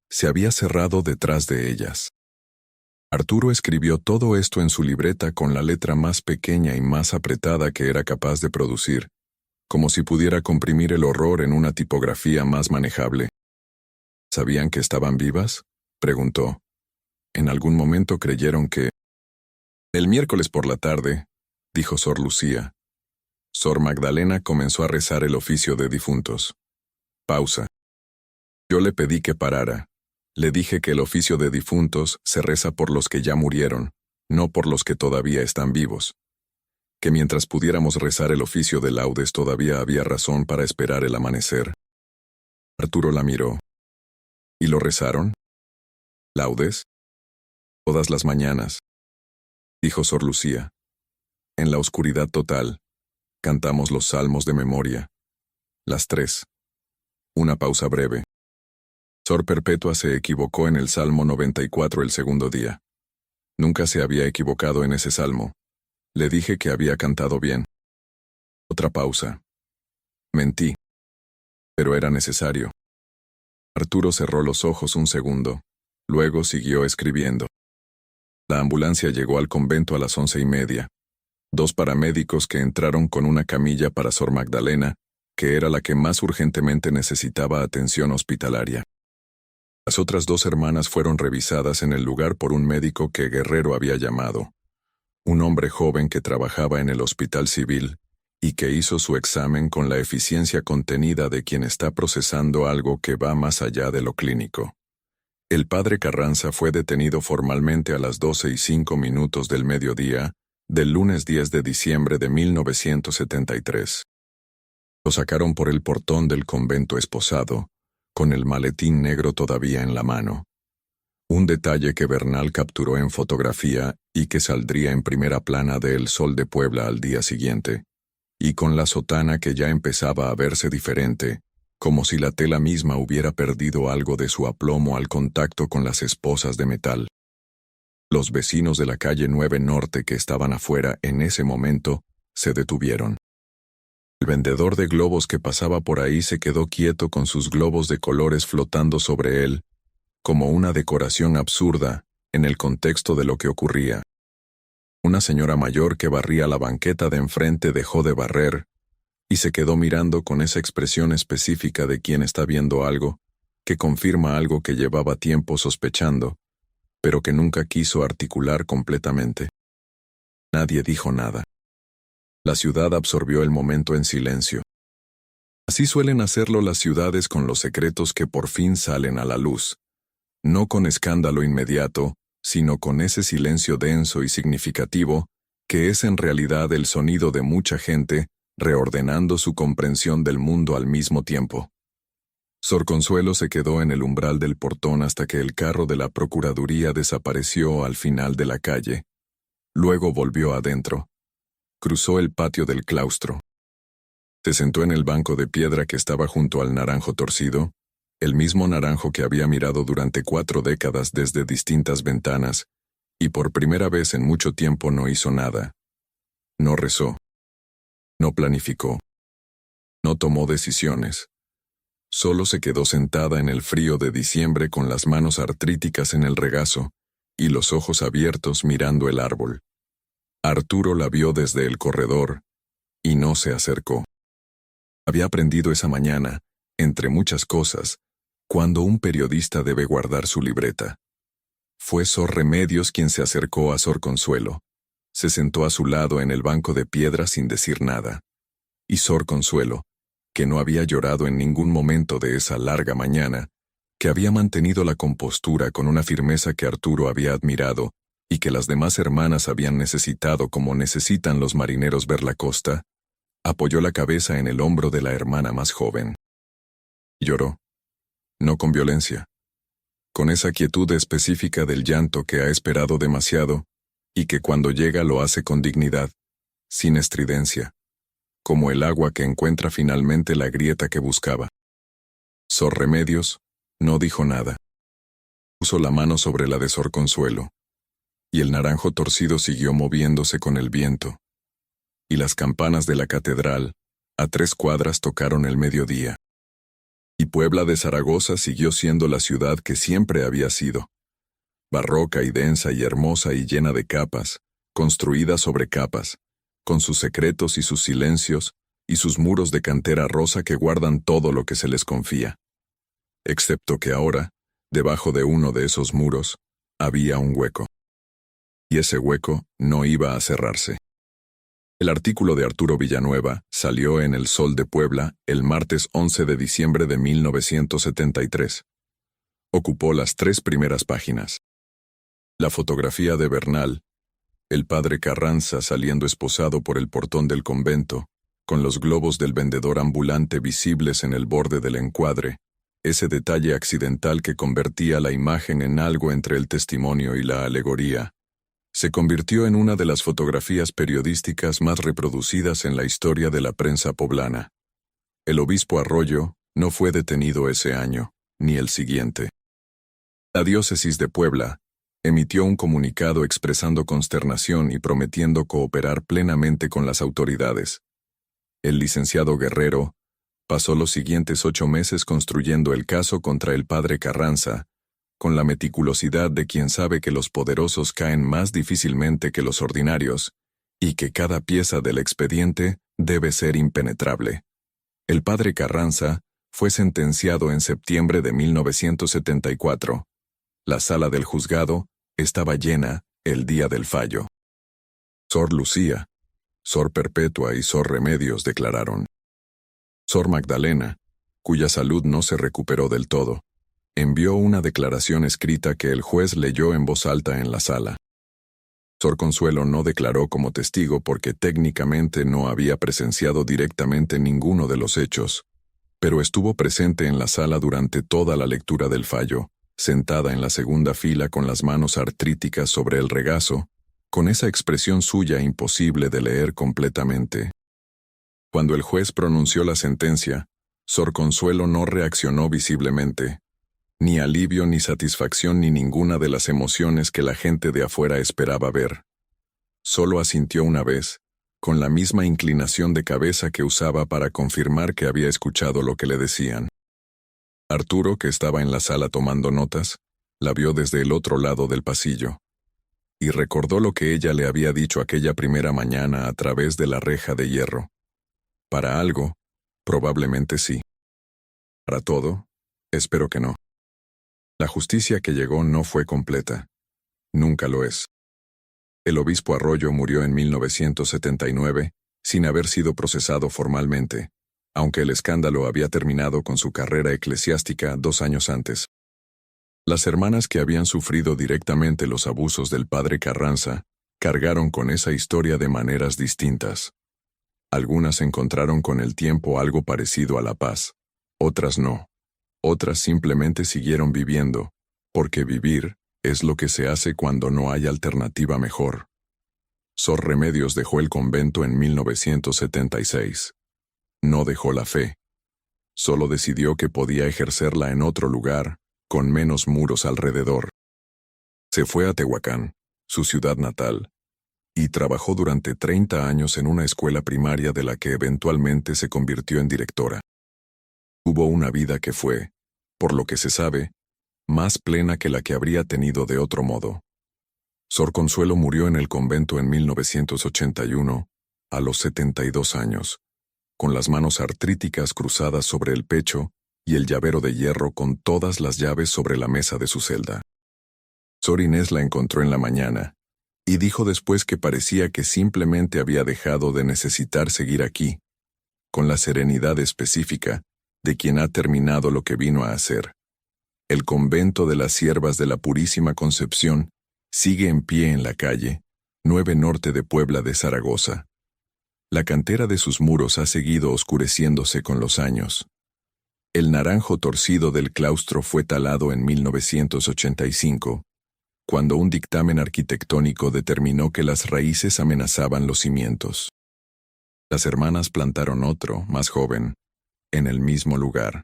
S1: se había cerrado detrás de ellas. Arturo escribió todo esto en su libreta con la letra más pequeña y más apretada que era capaz de producir, como si pudiera comprimir el horror en una tipografía más manejable. ¿Sabían que estaban vivas?, preguntó. En algún momento creyeron que... El miércoles por la tarde, dijo Sor Lucía. Sor Magdalena comenzó a rezar el oficio de difuntos. Pausa. Yo le pedí que parara. Le dije que el oficio de difuntos se reza por los que ya murieron, no por los que todavía están vivos. Que mientras pudiéramos rezar el oficio de laudes todavía había razón para esperar el amanecer. Arturo la miró. ¿Y lo rezaron? ¿Laudes? Todas las mañanas, dijo Sor Lucía. En la oscuridad total, cantamos los salmos de memoria. Las 3. Una pausa breve. Sor Perpetua se equivocó en el Salmo 94 el segundo día. Nunca se había equivocado en ese salmo. Le dije que había cantado bien. Otra pausa. Mentí. Pero era necesario. Arturo cerró los ojos un segundo. Luego siguió escribiendo. La ambulancia llegó al convento a las 11:30. 2 paramédicos que entraron con una camilla para Sor Magdalena, que era la que más urgentemente necesitaba atención hospitalaria. Las otras 2 hermanas fueron revisadas en el lugar por un médico que Guerrero había llamado. Un hombre joven que trabajaba en el hospital civil y que hizo su examen con la eficiencia contenida de quien está procesando algo que va más allá de lo clínico. El padre Carranza fue detenido formalmente a las 12:05 del mediodía, del lunes 10 de diciembre de 1973. Lo sacaron por el portón del convento esposado, con el maletín negro todavía en la mano. Un detalle que Bernal capturó en fotografía y que saldría en primera plana de El Sol de Puebla al día siguiente, y con la sotana que ya empezaba a verse diferente, como si la tela misma hubiera perdido algo de su aplomo al contacto con las esposas de metal. Los vecinos de la calle 9 Norte que estaban afuera en ese momento se detuvieron. El vendedor de globos que pasaba por ahí se quedó quieto con sus globos de colores flotando sobre él, como una decoración absurda en el contexto de lo que ocurría. Una señora mayor que barría la banqueta de enfrente dejó de barrer y se quedó mirando con esa expresión específica de quien está viendo algo, que confirma algo que llevaba tiempo sospechando, pero que nunca quiso articular completamente. Nadie dijo nada. La ciudad absorbió el momento en silencio. Así suelen hacerlo las ciudades con los secretos que por fin salen a la luz. No con escándalo inmediato, sino con ese silencio denso y significativo, que es en realidad el sonido de mucha gente reordenando su comprensión del mundo al mismo tiempo. Sor Consuelo se quedó en el umbral del portón hasta que el carro de la Procuraduría desapareció al final de la calle. Luego volvió adentro. Cruzó el patio del claustro. Se sentó en el banco de piedra que estaba junto al naranjo torcido, el mismo naranjo que había mirado durante 4 décadas desde distintas ventanas, y por primera vez en mucho tiempo no hizo nada. No rezó. No planificó. No tomó decisiones. Solo se quedó sentada en el frío de diciembre con las manos artríticas en el regazo y los ojos abiertos mirando el árbol. Arturo la vio desde el corredor y no se acercó. Había aprendido esa mañana, entre muchas cosas, cuando un periodista debe guardar su libreta. Fue Sor Remedios quien se acercó a Sor Consuelo. Se sentó a su lado en el banco de piedra sin decir nada. Y Sor Consuelo, que no había llorado en ningún momento de esa larga mañana, que había mantenido la compostura con una firmeza que Arturo había admirado y que las demás hermanas habían necesitado como necesitan los marineros ver la costa, apoyó la cabeza en el hombro de la hermana más joven. Lloró. No con violencia. Con esa quietud específica del llanto que ha esperado demasiado y que cuando llega lo hace con dignidad, sin estridencia, como el agua que encuentra finalmente la grieta que buscaba. Sor Remedios no dijo nada. Puso la mano sobre la de Sor Consuelo, y el naranjo torcido siguió moviéndose con el viento. Y las campanas de la catedral, a 3 cuadras, tocaron el mediodía. Y Puebla de Zaragoza siguió siendo la ciudad que siempre había sido. Barroca y densa y hermosa y llena de capas, construida sobre capas, con sus secretos y sus silencios, y sus muros de cantera rosa que guardan todo lo que se les confía. Excepto que ahora, debajo de uno de esos muros, había un hueco. Y ese hueco no iba a cerrarse. El artículo de Arturo Villanueva salió en El Sol de Puebla el martes 11 de diciembre de 1973. Ocupó las 3 primeras páginas. La fotografía de Bernal, el padre Carranza saliendo esposado por el portón del convento, con los globos del vendedor ambulante visibles en el borde del encuadre, ese detalle accidental que convertía la imagen en algo entre el testimonio y la alegoría, se convirtió en una de las fotografías periodísticas más reproducidas en la historia de la prensa poblana. El obispo Arroyo no fue detenido ese año, ni el siguiente. La diócesis de Puebla emitió un comunicado expresando consternación y prometiendo cooperar plenamente con las autoridades. El licenciado Guerrero pasó los siguientes 8 meses construyendo el caso contra el padre Carranza, con la meticulosidad de quien sabe que los poderosos caen más difícilmente que los ordinarios, y que cada pieza del expediente debe ser impenetrable. El padre Carranza fue sentenciado en septiembre de 1974. La sala del juzgado estaba llena el día del fallo. Sor Lucía, Sor Perpetua y Sor Remedios declararon. Sor Magdalena, cuya salud no se recuperó del todo, envió una declaración escrita que el juez leyó en voz alta en la sala. Sor Consuelo no declaró como testigo porque técnicamente no había presenciado directamente ninguno de los hechos, pero estuvo presente en la sala durante toda la lectura del fallo, sentada en la segunda fila con las manos artríticas sobre el regazo, con esa expresión suya imposible de leer completamente. Cuando el juez pronunció la sentencia, Sor Consuelo no reaccionó visiblemente, ni alivio ni satisfacción ni ninguna de las emociones que la gente de afuera esperaba ver. Solo asintió una vez, con la misma inclinación de cabeza que usaba para confirmar que había escuchado lo que le decían. Arturo, que estaba en la sala tomando notas, la vio desde el otro lado del pasillo, y recordó lo que ella le había dicho aquella primera mañana a través de la reja de hierro. Para algo, probablemente sí. Para todo, espero que no. La justicia que llegó no fue completa. Nunca lo es. El obispo Arroyo murió en 1979, sin haber sido procesado formalmente, aunque el escándalo había terminado con su carrera eclesiástica 2 años antes. Las hermanas que habían sufrido directamente los abusos del padre Carranza cargaron con esa historia de maneras distintas. Algunas encontraron con el tiempo algo parecido a la paz, otras no. Otras simplemente siguieron viviendo, porque vivir es lo que se hace cuando no hay alternativa mejor. Sor Remedios dejó el convento en 1976. no dejó la fe. Solo decidió que podía ejercerla en otro lugar, con menos muros alrededor. Se fue a Tehuacán, su ciudad natal, y trabajó durante 30 años en una escuela primaria de la que eventualmente se convirtió en directora. Tuvo una vida que fue, por lo que se sabe, más plena que la que habría tenido de otro modo. Sor Consuelo murió en el convento en 1981, a los 72 años, con las manos artríticas cruzadas sobre el pecho y el llavero de hierro con todas las llaves sobre la mesa de su celda. Sor Inés la encontró en la mañana, y dijo después que parecía que simplemente había dejado de necesitar seguir aquí, con la serenidad específica de quien ha terminado lo que vino a hacer. El convento de las Siervas de la Purísima Concepción sigue en pie en la calle 9 Norte de Puebla de Zaragoza. La cantera de sus muros ha seguido oscureciéndose con los años. El naranjo torcido del claustro fue talado en 1985, cuando un dictamen arquitectónico determinó que las raíces amenazaban los cimientos. Las hermanas plantaron otro, más joven, en el mismo lugar.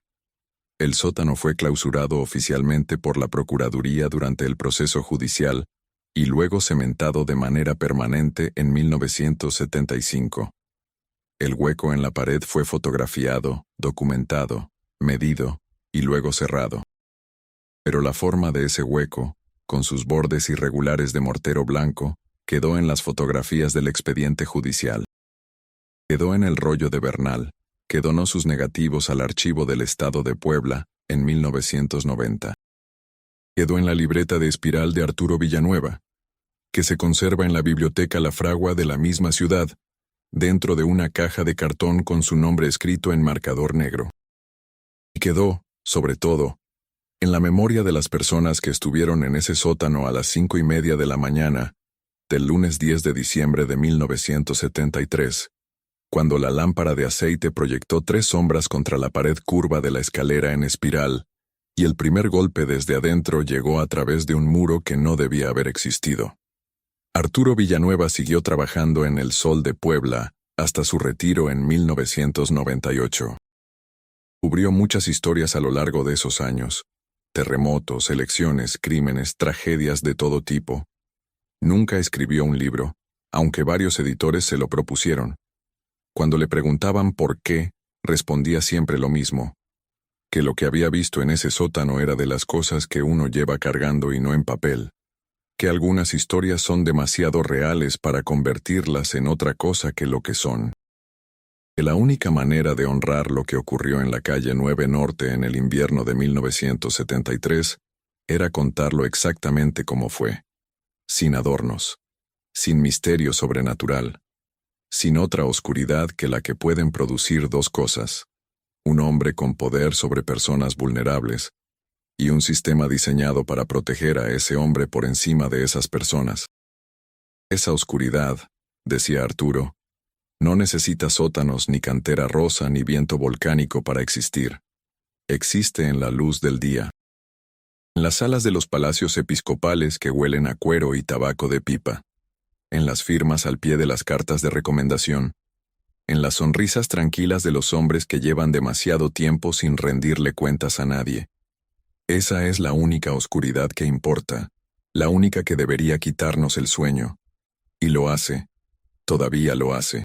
S1: El sótano fue clausurado oficialmente por la Procuraduría durante el proceso judicial y luego cementado de manera permanente en 1975. El hueco en la pared fue fotografiado, documentado, medido y luego cerrado. Pero la forma de ese hueco, con sus bordes irregulares de mortero blanco, quedó en las fotografías del expediente judicial. Quedó en el rollo de Bernal, que donó sus negativos al Archivo del Estado de Puebla en 1990. Quedó en la libreta de espiral de Arturo Villanueva, que se conserva en la Biblioteca La Fragua de la misma ciudad, dentro de una caja de cartón con su nombre escrito en marcador negro. Y quedó, sobre todo, en la memoria de las personas que estuvieron en ese sótano a las 5:30 de la mañana, del lunes 10 de diciembre de 1973, cuando la lámpara de aceite proyectó 3 sombras contra la pared curva de la escalera en espiral, y el primer golpe desde adentro llegó a través de un muro que no debía haber existido. Arturo Villanueva siguió trabajando en El Sol de Puebla hasta su retiro en 1998. Cubrió muchas historias a lo largo de esos años: terremotos, elecciones, crímenes, tragedias de todo tipo. Nunca escribió un libro, aunque varios editores se lo propusieron. Cuando le preguntaban por qué, respondía siempre lo mismo: que lo que había visto en ese sótano era de las cosas que uno lleva cargando y no en papel, que algunas historias son demasiado reales para convertirlas en otra cosa que lo que son. Que la única manera de honrar lo que ocurrió en la calle 9 Norte en el invierno de 1973 era contarlo exactamente como fue, sin adornos, sin misterio sobrenatural, sin otra oscuridad que la que pueden producir 2 cosas: un hombre con poder sobre personas vulnerables, y un sistema diseñado para proteger a ese hombre por encima de esas personas. Esa oscuridad, decía Arturo, no necesita sótanos, ni cantera rosa, ni viento volcánico para existir. Existe en la luz del día. En las salas de los palacios episcopales que huelen a cuero y tabaco de pipa. En las firmas al pie de las cartas de recomendación. En las sonrisas tranquilas de los hombres que llevan demasiado tiempo sin rendirle cuentas a nadie. Esa es la única oscuridad que importa, la única que debería quitarnos el sueño. Y lo hace. Todavía lo hace.